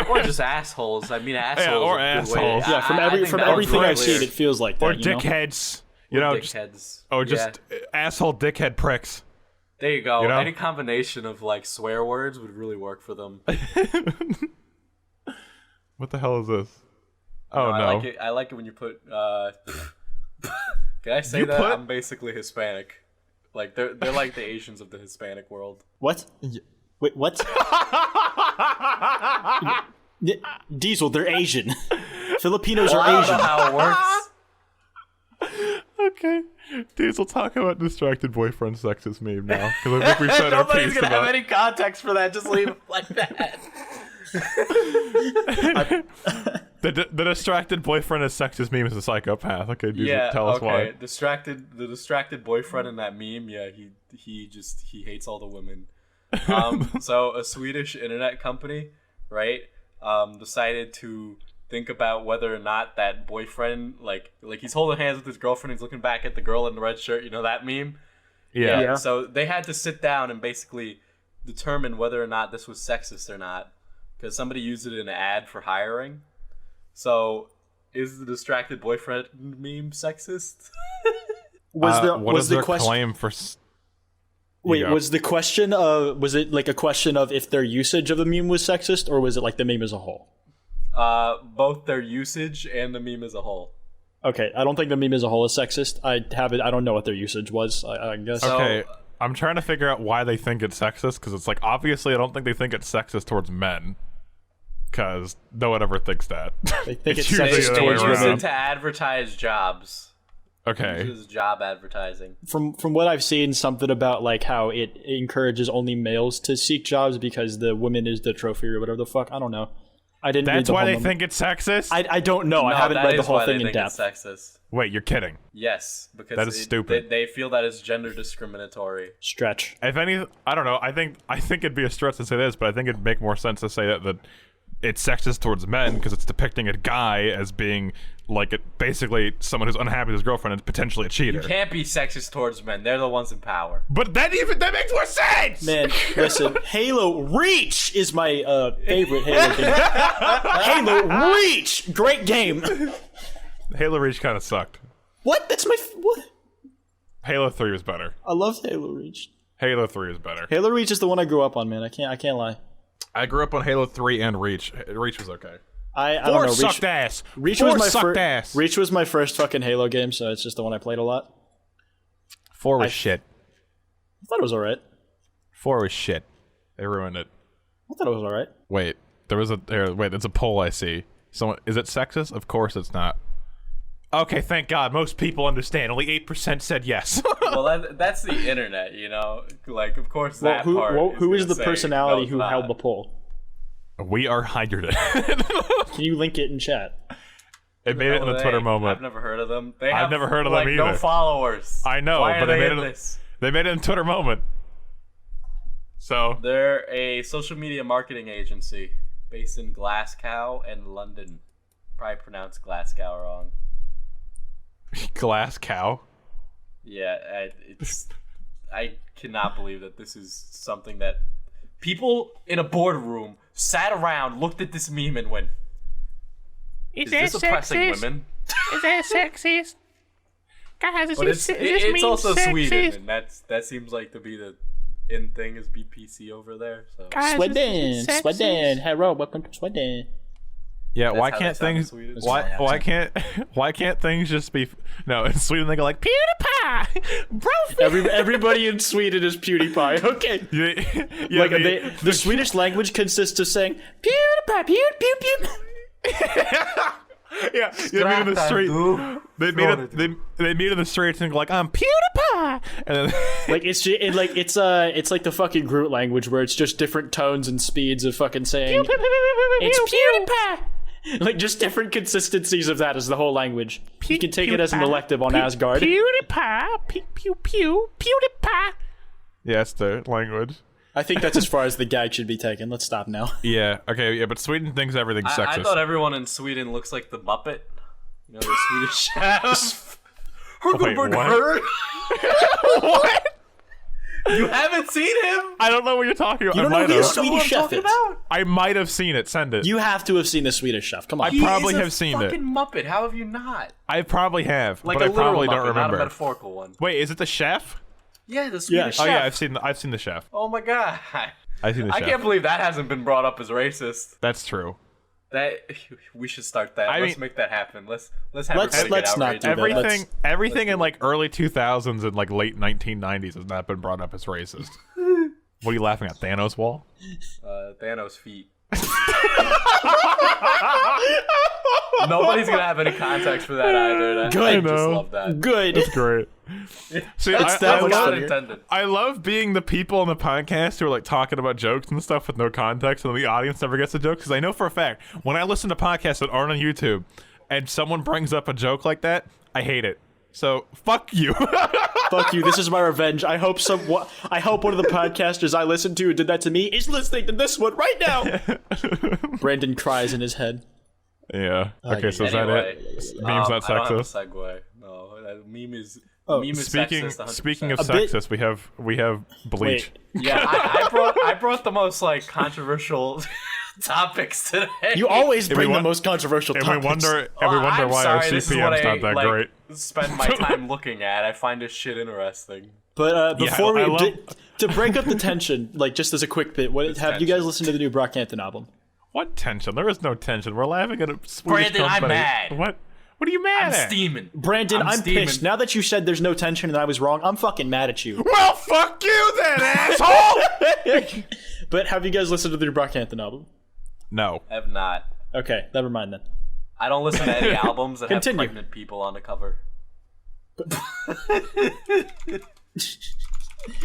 or just assholes. I mean, assholes. Yeah, or assholes. Yeah, from everything I've seen, it feels like that. Or dickheads. Dickheads. Just asshole dickhead pricks. There you go. Any combination of, like, swear words would really work for them. What the hell is this? Oh, no. I like it when you put, Can I say that? I'm basically Hispanic. Like, they're like the Asians of the Hispanic world. What? Wait, what? Diesel, they're Asian. Filipinos are Asian. I don't know how it works. Okay. Diesel, talk about distracted boyfriend sexist meme now. Because I think we've said our piece Nobody's going to have any context for that. Just leave it like that. The distracted boyfriend is sexist meme is a psychopath. Okay, Diesel, tell us why. The distracted boyfriend in that meme, yeah, he hates all the women. So a Swedish internet company, right, decided to think about whether or not that boyfriend, like he's holding hands with his girlfriend, he's looking back at the girl in the red shirt, that meme? Yeah. So they had to sit down and basically determine whether or not this was sexist or not, because somebody used it in an ad for hiring. So is the distracted boyfriend meme sexist? Was the claim for... Wait, was the question was it like a question of if their usage of the meme was sexist, or was it like the meme as a whole? Both their usage and the meme as a whole. Okay, I don't think the meme as a whole is sexist. I don't know what their usage was, I guess. Okay, I'm trying to figure out why they think it's sexist, because it's like, obviously I don't think they think it's sexist towards men, because no one ever thinks that. They think it's usually sexist the other way towards They use women. it to advertise jobs. Okay. This is job advertising. From what I've seen, something about like how it encourages only males to seek jobs because the woman is the trophy or whatever the fuck. I don't know. I didn't. read That's the why whole they number. think it's sexist? I don't know. No, I haven't that read the is whole why thing they in think it's depth. sexist. Wait, you're kidding. Yes, because That is stupid. They feel that it's gender discriminatory. Stretch. If any, I don't know. I think it'd be a stretch to say this, but I think it'd make more sense to say that it's sexist towards men because it's depicting a guy as being like basically someone who's unhappy with his girlfriend and potentially a cheater. You can't be sexist towards men. They're the ones in power. But that makes more sense. Man, listen, Halo Reach is my favorite Halo game. Halo Reach! Great game. Halo Reach kind of sucked. What? That's my... What? Halo 3 was better. I love Halo Reach. Halo 3 is better. Halo Reach is the one I grew up on, man. I can't lie. I grew up on Halo 3 and Reach. Reach was okay. I don't 4 know. Reach, sucked ass. Reach 4 was my sucked ass. Reach was my first fucking Halo game, so it's just the one I played a lot. 4 was shit. I thought it was alright. 4 was shit. They ruined it. I thought it was alright. Wait, there's a poll I see. So is it sexist? Of course it's not. Okay, thank God. Most people understand. Only 8% said yes. Well, that's the internet, you know. Like, of course, that part. Who is gonna the say, personality no, it's who not. held the poll? We are hired it. Can you link it in chat? It made it in the Twitter moment. I've never heard of them. I've never heard of them like, either. No followers. I know, Why but are they made in it. this? They made it in Twitter moment. So They're a social media marketing agency based in Glasgow and London. Probably pronounced Glasgow wrong. glass cow. Yeah, I cannot believe that this is something that people in a boardroom sat around, looked at this meme, and went, "Is this oppressing women?" Is that sexist? Guys, But it's also Sweden, and that seems like to be the in thing is BPC over there. So Sweden. Hello, welcome to Sweden. Yeah, That's why how can't they sound in things? Sweden. Why can't things just be? No, in Sweden they go like PewDiePie, bro. Everybody in Sweden is PewDiePie. Okay. Yeah, Like the Swedish language consists of saying PewDiePie, pew pew pew. yeah, they meet in the street. They meet in the streets and go like, "I'm PewDiePie," and then Like it's like the fucking Groot language where it's just different tones and speeds of fucking saying it's PewDiePie. Like just different consistencies of that as the whole language. You can take it as an elective on Asgard. PewDiePie, pew pew pew, PewDiePie. yeah, it's the language. I think that's as far as the gag should be taken. Let's stop now. Yeah, okay, yeah, but Sweden thinks everything's sexist. I thought everyone in Sweden looks like the Muppet. You know, the Swedish chef. Wait, what? What? You haven't seen him? I don't know what you're talking about. You don't know I who might the have. Swedish chef is. I might have seen it. Send it. You have to have seen the Swedish chef. Come on. I probably He is have seen it. fucking Muppet. How have you not? I probably have, Like but a I literal probably Muppet, don't not a remember. metaphorical one. Wait, is it the chef? Yeah, the Swedish Oh chef. yeah, I've seen the chef. Oh my god. I've seen the I chef. can't believe that hasn't been brought up as racist. That's true. That we should start that. I Let's mean- make that happen. Let's have Let's everybody get not outraged. do that. Everything in like early 2000s and like late 1990s has not been brought up as racist. What are you laughing at? Thanos wall? Thanos' feet. Nobody's gonna have any context for that either. Good. I just know. love that. Good. Great. See, That's That was much not funnier. intended. I love being the people on the podcast who are like talking about jokes and stuff with no context, and the audience never gets a joke. Because I know for a fact when I listen to podcasts that aren't on YouTube, and someone brings up a joke like that, I hate it. So fuck you. Fuck you. This is my revenge. I hope one of the podcasters I listened to who did that to me is listening to this one right now. Brandon cries in his head. Yeah. Okay. So Anyway, is that it? Meme's not I don't have a sexist. segue. No, that meme is. Oh, meme is Speaking sexist 100%. speaking of A bit- sexist, we have Bleach. Wait. Yeah, I brought the most like controversial topics today. You always we bring the want- most controversial And topics. we wonder I'm why sorry, our this is what CPM's not that I, great. spend my time looking at. I find this shit interesting. But before I we love- to break up the tension, like just as a quick bit, have you guys tension. listened to the new Brockhampton album? What tension? There is no tension. We're laughing at a Swedish Brandon, I'm company. mad. What are you mad I'm at? steaming. Brandon, I'm steaming. pissed. Now that you said there's no tension and I was wrong, I'm fucking mad at you. Well, fuck you then, asshole! But have you guys listened to the Brockhampton album? No. I have not. Okay, never mind then. I don't listen to any albums that Continue. have pregnant people on the cover.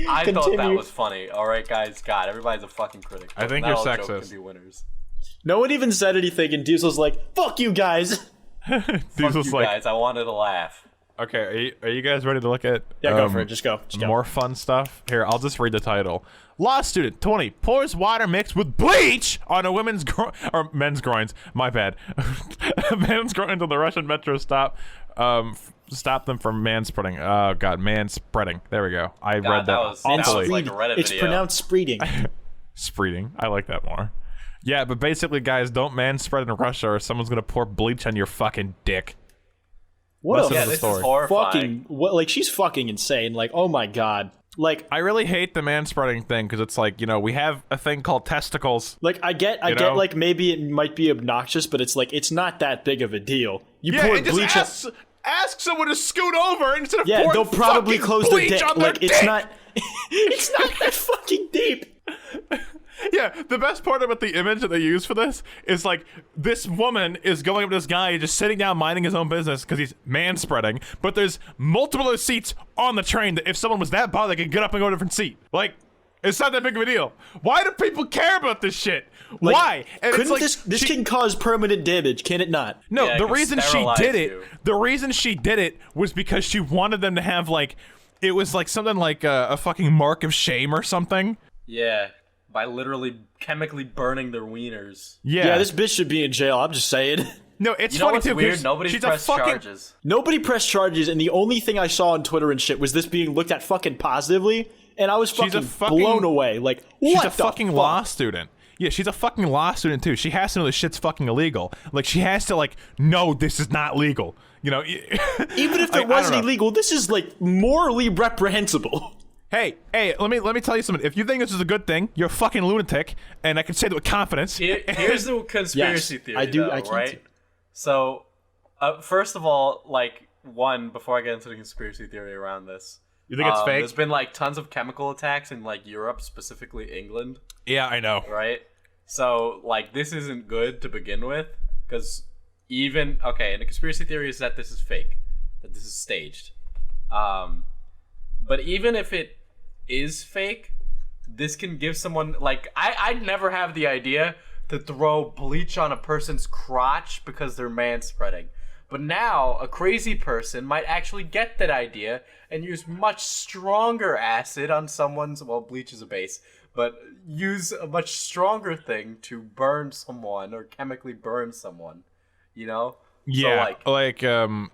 I thought that Continue. was funny. All right, guys. God, everybody's a fucking critic. I think Not you're all jokes sexist. Can be winners. No one even said anything, and Diesel's like, "Fuck you guys." Fuck Diesel's you like, guys. I wanted to laugh. okay, are you guys ready to look at Yeah, go for it. Just go. Just go. more fun stuff? Here, I'll just read the title. Law student 20 pours water mixed with bleach on a women's or men's groins. My bad. A man's groins on the Russian metro stop. Stop them from manspreading. Oh god, manspreading. There we go. I read that. that was awfully. like a Reddit It's video. pronounced spreading. Spreading. I like that more. Yeah, but basically, guys, don't manspread in Russia, or someone's gonna pour bleach on your fucking dick. What Listen a to the This story. is horrifying. fucking what? Like she's fucking insane. Like oh my god. Like I really hate the manspreading thing because it's like, you know, we have a thing called testicles. I get know? like maybe it might be obnoxious, but it's like it's not that big of a deal. You Yeah, pour and just bleach. ask someone to scoot over instead of Yeah, pouring they'll probably fucking close their bleach dick. on their Like it's dick. not. It's not that fucking deep. Yeah, the best part about the image that they use for this is like this woman is going up to this guy just sitting down minding his own business because he's manspreading, but there's multiple other seats on the train that if someone was that bothered, they could get up and go to a different seat. Like, it's not that big of a deal. Why do people care about this shit? Like, Why? And Couldn't it's like this can cause permanent damage? Can it not? No, Yeah, it the can reason she sterilize did it, you. the reason she did it was because she wanted them to have like, it was like something like a fucking mark of shame or something. Yeah, by literally chemically burning their wieners. Yeah, This bitch should be in jail. I'm just saying. no, it's You know funny what's too. 'cause weird? Nobody she's pressed a fucking, charges. Nobody pressed charges, and the only thing I saw on Twitter and shit was this being looked at fucking positively, and I was She's a fucking blown away. Like, what She's a the fucking fuck? law student. Yeah, she's a fucking law student too. She has to know this shit's fucking illegal. Like she has to like know this is not legal. You know, Even if it wasn't illegal, this is like morally reprehensible. Hey, let me tell you something. If you think this is a good thing, you're a fucking lunatic, and I can say that with confidence. Here's the conspiracy Yes, theory, I do- though, I can't right? see- So, first of all, like, before I get into the conspiracy theory around this, You think it's fake? there's been, like, tons of chemical attacks in, like, Europe, specifically England, Yeah, I know. right? So, like, this isn't good to begin with, because and the conspiracy theory is that this is fake, that this is staged. But even if it is fake, this can give someone, like, I'd never have the idea to throw bleach on a person's crotch because they're manspreading. But now, a crazy person might actually get that idea and use much stronger acid on someone's, well, bleach is a base, but use a much stronger thing to burn someone or chemically burn someone, you know? Yeah, So,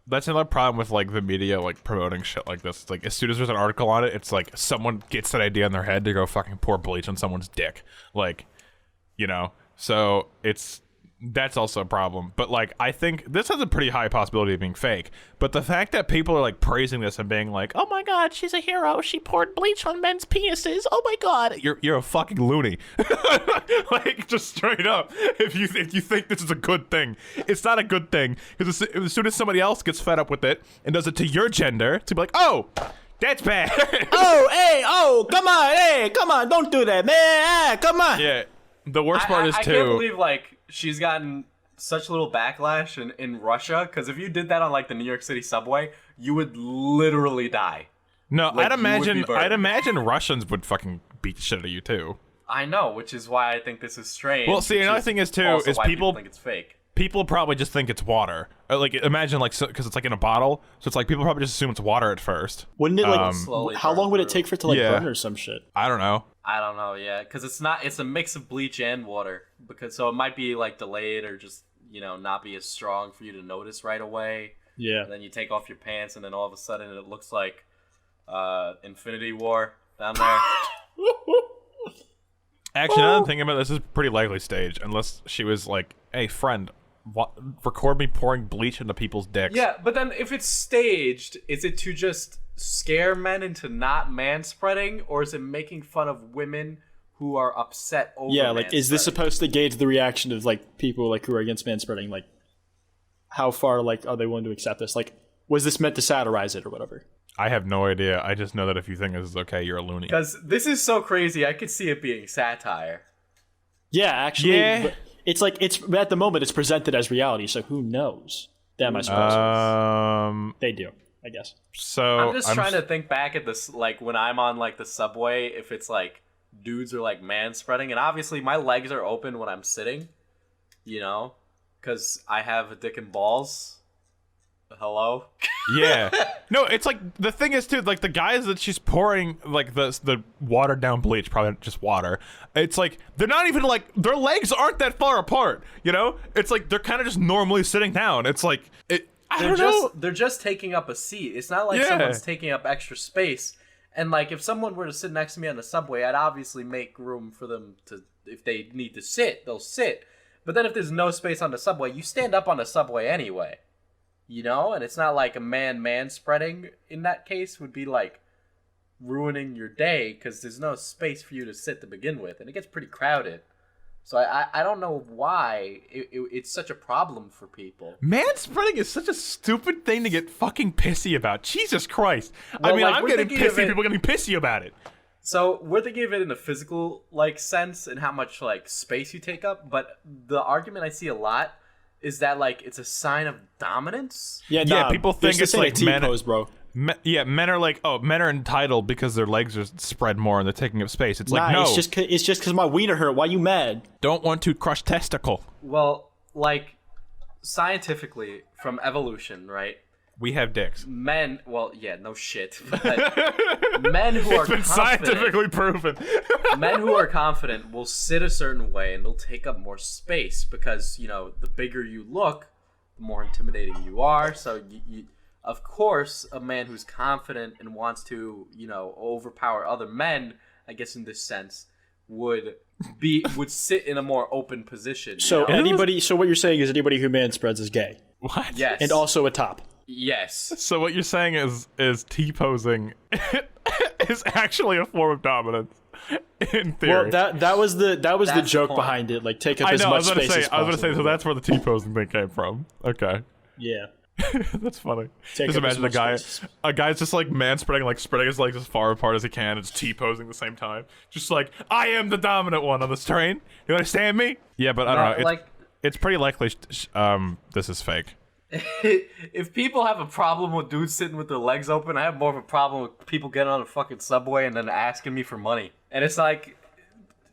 that's another problem with like the media like promoting shit like this. It's like as soon as there's an article on it, it's like someone gets that idea in their head to go fucking pour bleach on someone's dick. Like, you know, so that's also a problem. But like I think this has a pretty high possibility of being fake. But the fact that people are like praising this and being like, Oh my god, she's a hero. She poured bleach on men's penises. Oh my god. you're a fucking loony. Like just straight up. If you think this is a good thing, it's not a good thing. Because as soon as somebody else gets fed up with it and does it to your gender, to be like, oh, that's bad. Come on, don't do that, man. Come on. Yeah. The worst part is I too. can't believe, like, she's gotten such little backlash in Russia, because if you did that on, like, the New York City subway, you would literally die. No, like, I'd you would be burned. imagine Russians would fucking beat the shit out of you too. I know, which is why I think this is strange. Well, see, which another thing is, too, also is why people- think it's fake. People probably just think it's water. Like imagine like because it's like in a bottle, so it's like people probably just assume it's water at first. Wouldn't it like Slowly how burn long would it through. take for it to like Yeah. burn or some shit? I don't know. I don't know, yeah, because it's a mix of bleach and water, so it might be like delayed or just, you know, not be as strong for you to notice right away. Yeah. And then you take off your pants, and then all of a sudden it looks like Infinity War down there. Actually, now that I'm thinking about this, is pretty likely staged, unless she was like, "Hey, friend, record me pouring bleach into people's dicks." Yeah, but then if it's staged, is it to just scare men into not manspreading, or is it making fun of women who are upset over Yeah, like is this manspreading? supposed to gauge the reaction of like people like who are against manspreading? Like how far like are they willing to accept this? Like, was this meant to satirize it or whatever? I have no idea. I just know that if you think this is okay, you're a loony. Because this is so crazy, I could see it being satire. Yeah, actually, Yeah. but it's like it's at the moment it's presented as reality, so who knows? Damn, I suppose they do. I guess. So I'm just trying to think back at this, like when I'm on like the subway, if it's like dudes are like manspreading, and obviously my legs are open when I'm sitting, you know, because I have a dick and balls. Hello. Yeah. No, it's like the thing is too, like the guys that she's pouring like the watered down bleach, probably just water. It's like they're not even like their legs aren't that far apart, you know? It's like they're kind of just normally sitting down. It's like I don't know. They're just taking up a seat. It's not like someone's taking up extra space. And like if someone were to sit next to me on the subway, I'd obviously make room for them to, if they need to sit, they'll sit. But then if there's no space on the subway, you stand up on the subway anyway. You know? And it's not like a man spreading in that case would be like ruining your day because there's no space for you to sit to begin with. And it gets pretty crowded. So I don't know why it's such a problem for people. Manspreading is such a stupid thing to get fucking pissy about. Jesus Christ. Well, I mean, like, I'm we're getting thinking of pissy, it- people getting pissy about it. So we're thinking of it in a physical like sense and how much like space you take up, but the argument I see a lot is that like it's a sign of dominance. Yeah, people think it's like men, T-pose, bro. Men are like, oh, men are entitled because their legs are spread more and they're taking up space. It's like, no, it's just because my wiener hurt. Why you mad? don't want to crush testicle. Well, like scientifically from evolution, right? We have dicks. Men, well, yeah, no shit. But men who are It's been confident, scientifically proven. men who are confident will sit a certain way and they'll take up more space because, you know, the bigger you look, the more intimidating you are. So of course, a man who's confident and wants to, you know, overpower other men, I guess in this sense, would sit in a more open position. So you know? So what you're saying is anybody who manspreads is gay, What? Yes. and also a top. Yes. So what you're saying is T-posing is actually a form of dominance in theory. Well, that was the That's the joke point. behind it. Like take up I as know. much space as I was gonna say. So possible. that's where the T-posing thing came from. Okay, Yeah. that's funny. Take Just up as imagine much space. a guy's just like manspreading, like spreading his legs as far apart as he can, and just T-posing at the same time. Just like I am the dominant one on this train. You understand me? Yeah, but I don't know. It's pretty likely. This is fake. If people have a problem with dudes sitting with their legs open, I have more of a problem with people getting on the fucking subway and then asking me for money. And it's like,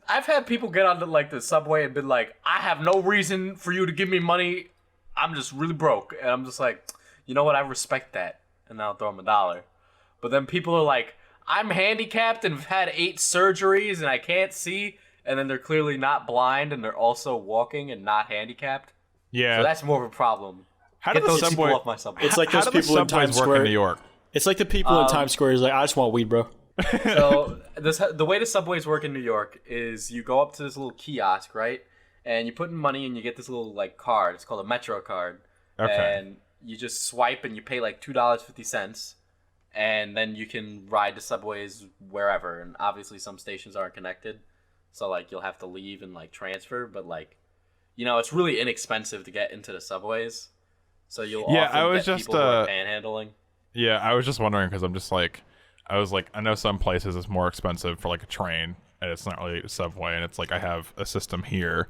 I've had people get on like the subway and been like, I have no reason for you to give me money. I'm just really broke. And I'm just like, you know what? I respect that. And I'll throw them $1. But then people are like, I'm handicapped and have had 8 surgeries and I can't see. And then they're clearly not blind and they're also walking and not handicapped. Yeah. So that's more of a problem. How Get did the those subway? people off my subway. It's like How those do the people in subways Times work Square. in New York? It's like the people in Times Square is like, I just want weed, bro. So the way the subways work in New York is you go up to this little kiosk, right? And you put in money and you get this little like card. It's called a Metro card. Okay. And you just swipe and you pay like $2.50, and then you can ride the subways wherever. And obviously some stations aren't connected, so like you'll have to leave and like transfer. But like, you know, it's really inexpensive to get into the subways. So you'll often get people who are panhandling. Yeah, I was just wondering because I know some places it's more expensive for like a train, and it's not really a subway, and it's like I have a system here,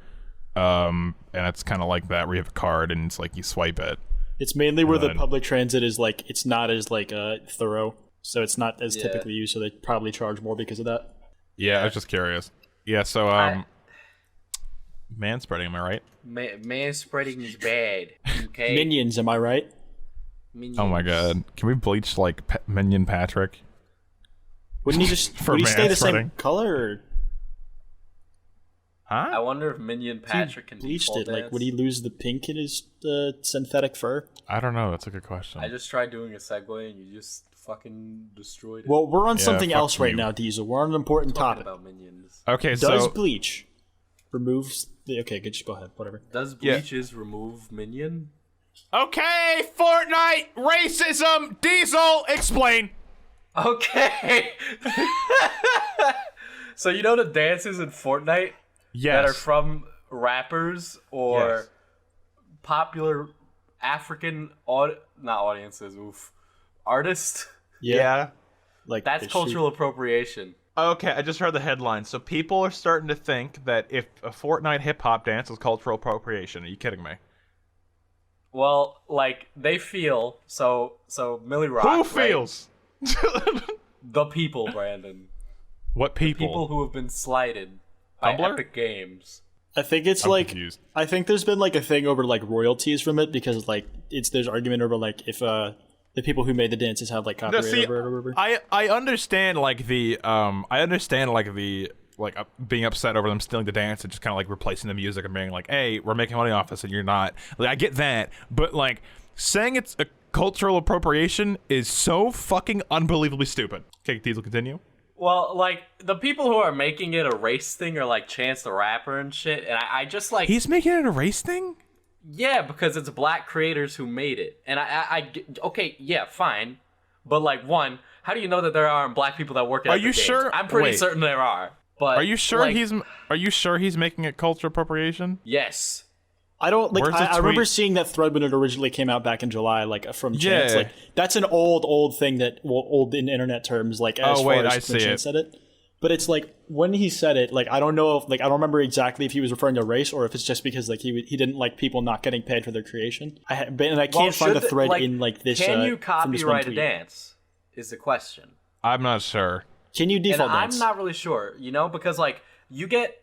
and it's kind of like that where you have a card and it's like you swipe it. It's mainly where the Right. public transit is like it's not as like thorough, so it's not as typically used. So they probably charge more because of that. Yeah, I was just curious. Yeah, so manspreading, am I right? Manspreading is bad. Okay. Minions, am I right? Minions. Oh my god, can we bleach like Minion Patrick? Wouldn't he just For would he stay the same manspreading. color? Or I Huh? wonder if Minion Patrick can bleached pole it? Like, dance. would he lose the pink in his synthetic fur? I don't know. That's a good question. I just tried doing a segue and you just fucking destroyed it. Well, we're on Yeah, something fuck else right you. now, Diesel. We're on an important talking topic. about minions. Okay, Does so bleach removes the? Okay, good. Just go ahead. Whatever. Does Yeah. Bleach's remove minion? okay, Fortnite racism. Diesel, explain. Okay. So you know the dances in Fortnite that are Yes. from rappers or Yes. popular African not audiences, artists. Yeah. Like That's cultural appropriation. Okay, I just heard the headline. So people are starting to think that if a Fortnite hip hop dance is cultural appropriation. Are you kidding me? Well, like they feel so Millie Rock. Who right? feels? The people, Brandon. What people? People who have been slighted by Tumblr? Epic Games. I think it's I'm like confused. I think there's been like a thing over like royalties from it because like there's argument over like if the people who made the dances have like copyright over it or whatever. I understand like the being upset over them stealing the dance and just kind of like replacing the music and being like, hey, we're making money off this and you're not. Like, I get that, but like saying it's a cultural appropriation is so fucking unbelievably stupid. Okay, Diesel, continue. Well, like the people who are making it a race thing are like Chance the Rapper and shit, and I just like He's making it a race thing? yeah, because it's black creators who made it, and okay, yeah, fine, but like one, how do you know that there aren't black people that work at Are Epic you Games? sure? I'm pretty Wait. certain there are. But Are you sure he's making it cultural appropriation? Yes. I don't like. Where's the I remember tweet? seeing that thread when it originally came out back in July, like from Chance. Yeah. Like that's an old thing that old in internet terms, like as Oh, wait, far I as see when it. Chance said it. But it's like when he said it, like I don't know if like I don't remember exactly if he was referring to race or if it's just because like he didn't like people not getting paid for their creation. I can't find the thread in like this. Can you from this one copyright a tweet. dance? Is the question. I'm not sure. Can you And default I'm dance? not really sure, because like you get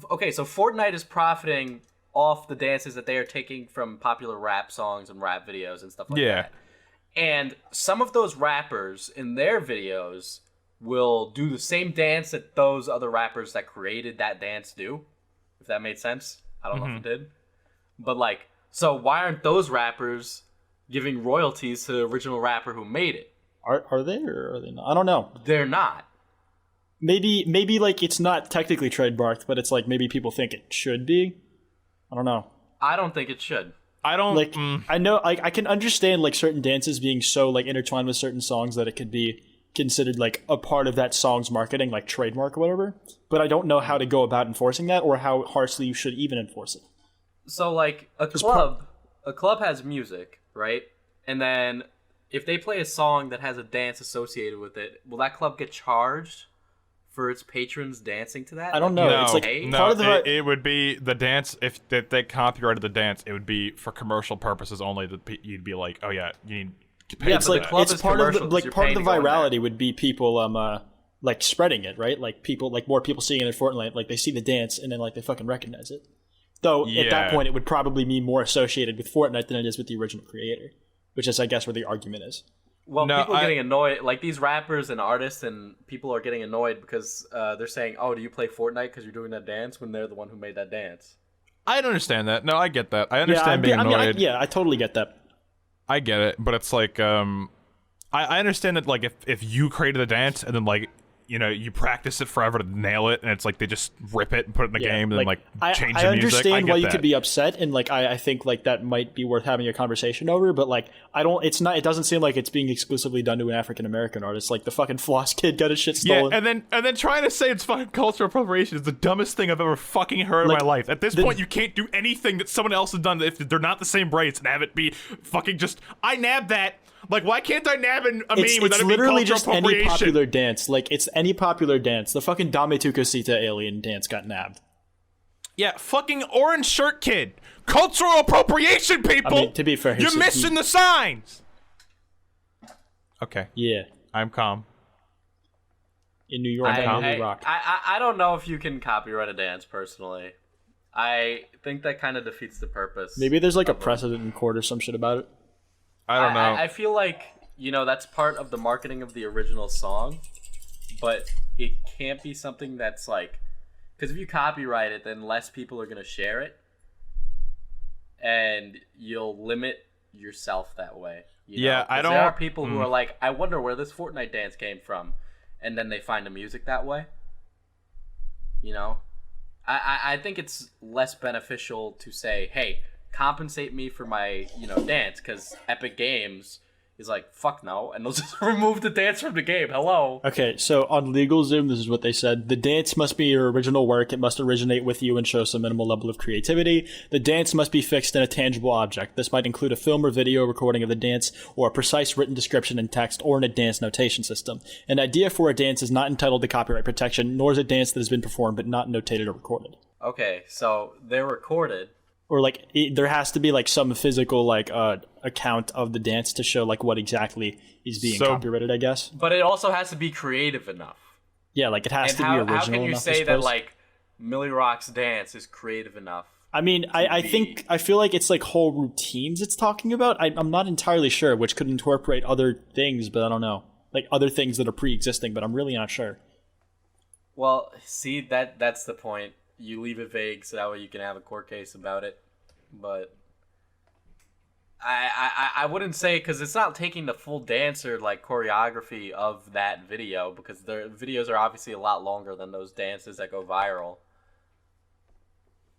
okay, so Fortnite is profiting off the dances that they are taking from popular rap songs and rap videos and stuff like Yeah. that. And some of those rappers in their videos will do the same dance that those other rappers that created that dance do. If that made sense. I don't know if it did. But like, so why aren't those rappers giving royalties to the original rapper who made it? Are they or are they not? I don't know. They're not. Maybe like it's not technically trademarked, but it's like maybe people think it should be. I don't know. I don't think it should. I don't Like I know I can understand like certain dances being so like intertwined with certain songs that it could be considered like a part of that song's marketing, like trademark or whatever. But I don't know how to go about enforcing that or how harshly you should even enforce it. So like a club has music, right? And then if they play a song that has a dance associated with it, will that club get charged for its patrons dancing to that? I don't know. No, It's like Hey? part of the it would be the dance. If they copyrighted the dance, it would be for commercial purposes only. That you'd be like, oh yeah, you need to pay Yeah, it's for but like the that. club it's is part of the commercial 'cause like you're part of paying the to go in there. virality would be people like spreading it, right? Like people like more people seeing it in Fortnite, like they see the dance and then like they fucking recognize it. Though at that Yeah. point it would probably be more associated with Fortnite than it is with the original creator, which is I guess where the argument is. Well, No, people are getting annoyed. Like these rappers and artists and people are getting annoyed because they're saying, "Oh, do you play Fortnite because you're doing that dance?" When they're the one who made that dance. I don't understand that. No, I get that. I Yeah, understand being annoyed. I totally get that. I get it, but it's like I understand that like if you created a dance and then like you practice it forever to nail it and it's like they just rip it and put it in the Yeah, game and then like change I the music. understand get why you that. could be upset and like I think like that might be worth having a conversation over, but like it doesn't seem like it's being exclusively done to an African American artist. Like the fucking Floss kid got his shit stolen. Yeah, and then trying to say it's fucking cultural appropriation is the dumbest thing I've ever fucking heard Like, in my life. At this point, you can't do anything that someone else has done if they're not the same race and have it be fucking just I nabbed that. Like, why can't I nab a meme without It's it being literally cultural just any appropriation? popular dance. Like it's any popular dance. The fucking Dame Tukasita alien dance got nabbed. Yeah, fucking orange shirt kid. Cultural appropriation, people. I mean, to be fair, you're missing the signs. Okay, Yeah, I'm calm. in New York, New Rock. I don't know if you can copyright a dance personally. I think that kind of defeats the purpose. Maybe there's like a precedent in court or some shit about it. I don't know. I feel like that's part of the marketing of the original song, but it can't be something that's like, because if you copyright it, then less people are gonna share it, and you'll limit yourself that way. Yeah, I 'Cause don't- There are people who are like, I wonder where this Fortnite dance came from, and then they find the music that way. I think it's less beneficial to say, hey, compensate me for my dance, because Epic Games He's like, fuck no, and they'll just remove the dance from the game. Hello. Okay, so on LegalZoom, this is what they said. The dance must be your original work. It must originate with you and show some minimal level of creativity. The dance must be fixed in a tangible object. This might include a film or video recording of the dance, or a precise written description in text, or in a dance notation system. An idea for a dance is not entitled to copyright protection, nor is a dance that has been performed but not notated or recorded. Okay, so they're recorded. Or like there has to be like some physical like account of the dance to show like what exactly is being copyrighted, I guess. But it also has to be creative enough. Yeah, like it has to be original enough. How can you say that like Millie Rock's dance is creative enough? I mean, I feel like it's like whole routines it's talking about. I'm not entirely sure, which could incorporate other things, but I don't know, like other things that are pre-existing. But I'm really not sure. Well, see, that's the point. You leave it vague so that way you can have a court case about it. But I wouldn't say, because it's not taking the full dance or like choreography of that video, because their videos are obviously a lot longer than those dances that go viral.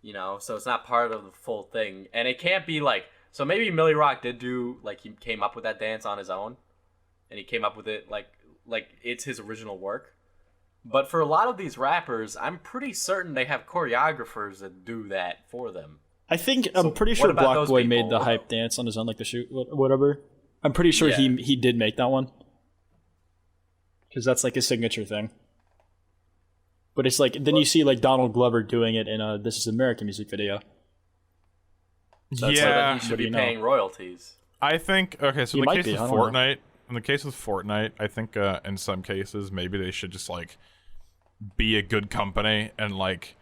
You know, so it's not part of the full thing. And it can't be like, so maybe Millie Rock did do, like he came up with that dance on his own. And he came up with it like it's his original work. But for a lot of these rappers, I'm pretty certain they have choreographers that do that for them. I'm pretty sure Block Boy made the hype dance on his own, like the shoot, whatever. I'm pretty sure he did make that one. Because that's like his signature thing. But it's like, then you see like Donald Glover doing it in a This Is America music video. So yeah. He should be paying royalties. I think, okay, so in the case of Fortnite, I think in some cases, maybe they should just like be a good company and like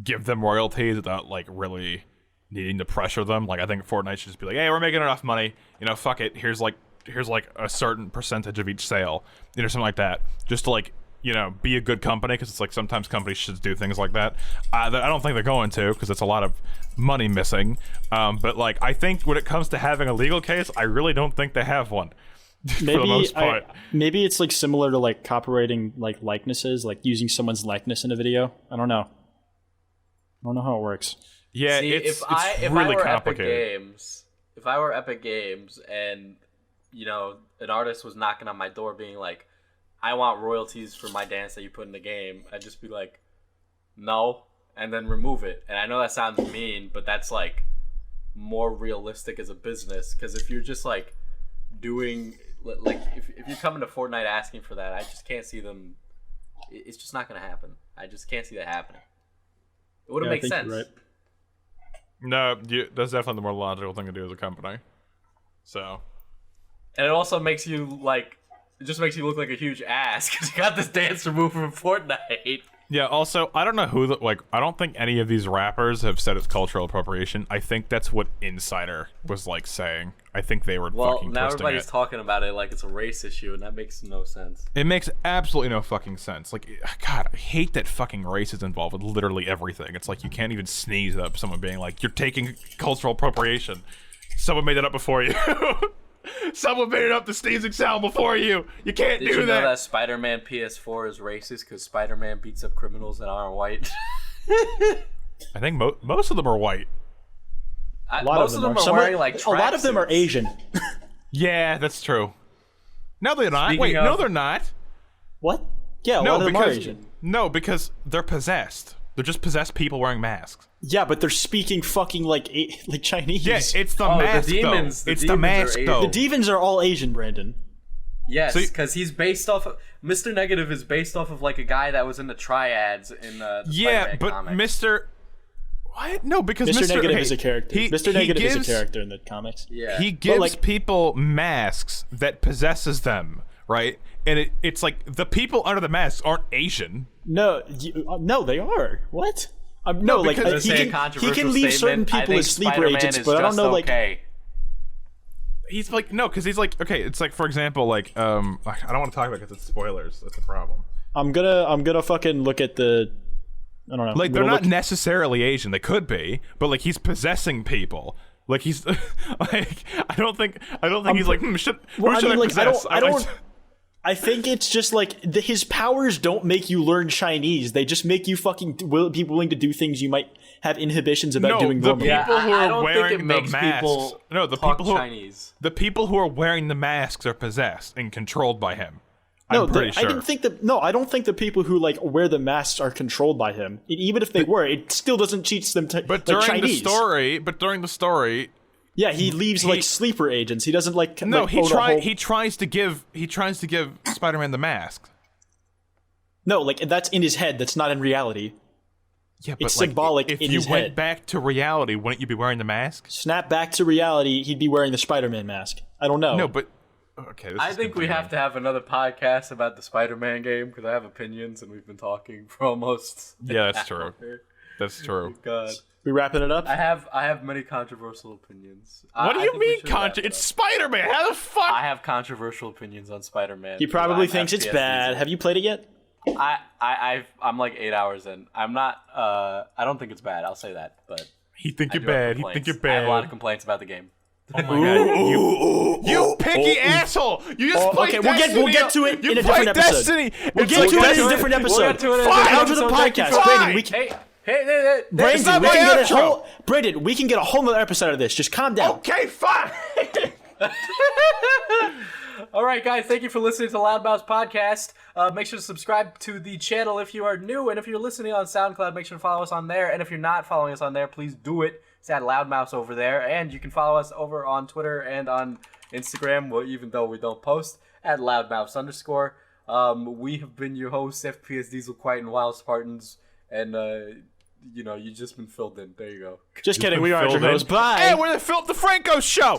give them royalties without like really needing to pressure them. Like I think Fortnite should just be like, hey, we're making enough money, you know, fuck it, here's like a certain percentage of each sale, you know, something like that, just to like, you know, be a good company, because it's like sometimes companies should do things like that. I don't think they're going to, because it's a lot of money missing, but like I think when it comes to having a legal case, I really don't think they have one. Maybe for the most part. Maybe it's like similar to like copyrighting like likenesses, like using someone's likeness in a video. I don't know how it works. Yeah, see, it's really complicated. If I were Epic Games and, you know, an artist was knocking on my door being like, I want royalties for my dance that you put in the game, I'd just be like, no, and then remove it. And I know that sounds mean, but that's like more realistic as a business, because if you're just like doing, like if you're coming to Fortnite asking for that, I just can't see them. It's just not going to happen. I just can't see that happening. It wouldn't make sense. Right. No, that's definitely the more logical thing to do as a company. So, and it also makes you like, it just makes you look like a huge ass because you got this dance removed from Fortnite. Yeah, also, I don't know who, I don't think any of these rappers have said it's cultural appropriation. I think that's what Insider was, like, saying. I think they were fucking twisting it. Well, now everybody's talking about it like it's a race issue, and that makes no sense. It makes absolutely no fucking sense. Like, God, I hate that fucking race is involved with literally everything. It's like you can't even sneeze up someone being like, you're taking cultural appropriation. Someone made it up before you. Someone made it up the sneezing sound before you. You can't do that. Did you know that Spider-Man PS4 is racist because Spider-Man beats up criminals that aren't white? I think most of them are white. Most of them are wearing like tracksuits. A lot of them are Asian. Yeah, that's true. No, they're not. No, they're not. What? Yeah, a lot of them are Asian. No, because they're possessed. They're just possessed people wearing masks. Yeah, but they're speaking fucking like Chinese. Yes, it's the mask, the demons, though. It's the mask, though. The demons are all Asian, Brandon. Yes, because he's based off of... Mr. Negative is based off of, like, a guy that was in the Triads in the Spider-Man but comics. Mr... What? No, because Mr. Negative is a character. Mr. Negative is a character in the comics. Yeah. He gives people masks that possesses them, right? And it's like, the people under the masks aren't Asian. No, no, they are. What? No, like he can leave certain people as sleeper agents, but I don't know, like. He's like, no, because he's like, okay, it's like, for example, like, I don't want to talk about it because it's spoilers. That's a problem. I'm gonna fucking look at the. I don't know. Like, they're not necessarily Asian. They could be, but like, he's possessing people. Like, he's like, I don't think he's like, who should I possess? I think it's just like his powers don't make you learn Chinese. They just make you fucking be willing to do things you might have inhibitions about doing the normally. people who I are don't think it wearing the makes masks. people No, the talk people who Chinese. the people who are wearing the masks are possessed and controlled by him. No, I'm pretty sure. I don't think the people who like wear the masks are controlled by him. Even if they were, it still doesn't teach them to But like during Chinese. during the story, Yeah, he leaves like sleeper agents. He doesn't like no, like, he tries to give Spider-Man the mask. No, like that's in his head. That's not in reality. Yeah, but It's symbolic if in you his went head. back to reality, wouldn't you be wearing the mask? Snap back to reality, he'd be wearing the Spider-Man mask. I don't know. No, but okay. I think we have to have another podcast about the Spider-Man game because I have opinions and we've been talking for almost. Yeah, that's true. That's true. God, We wrapping it up? I have many controversial opinions. What do you mean, It's Spider-Man. How the fuck? I have controversial opinions on Spider-Man. He probably I'm thinks it's FPS bad. diesel. Have you played it yet? I'm like 8 hours in. I'm not. I don't think it's bad. I'll say that. But He think I you're do have bad. He complaints. think you're I have a lot of bad. complaints about the game. Oh my god! You picky asshole! You just played okay, Destiny. we'll get to it You in a played different episode. Destiny. We'll It's get like to it in a Destiny. different episode. We'll get to it in a Fine, different out to the episode. Thank you podcast, for- Brandon. We Hey, can, that's not my outro. Brandon, we can get a whole nother episode of this. Just calm down. Okay, fine. All right, guys, thank you for listening to Loudmouth's podcast. Make sure to subscribe to the channel if you are new, and if you're listening on SoundCloud, make sure to follow us on there. And if you're not following us on there, please do it. It's at Loudmouths over there, and you can follow us over on Twitter and on Instagram, well, even though we don't post, at Loudmouths_. We have been your hosts, FPS Diesel, Quiet, and Wild Spartans, and you've just been filled in. There you go. Just kidding. We are your Filled in. hosts. Bye. Hey, we're the Philip DeFranco show.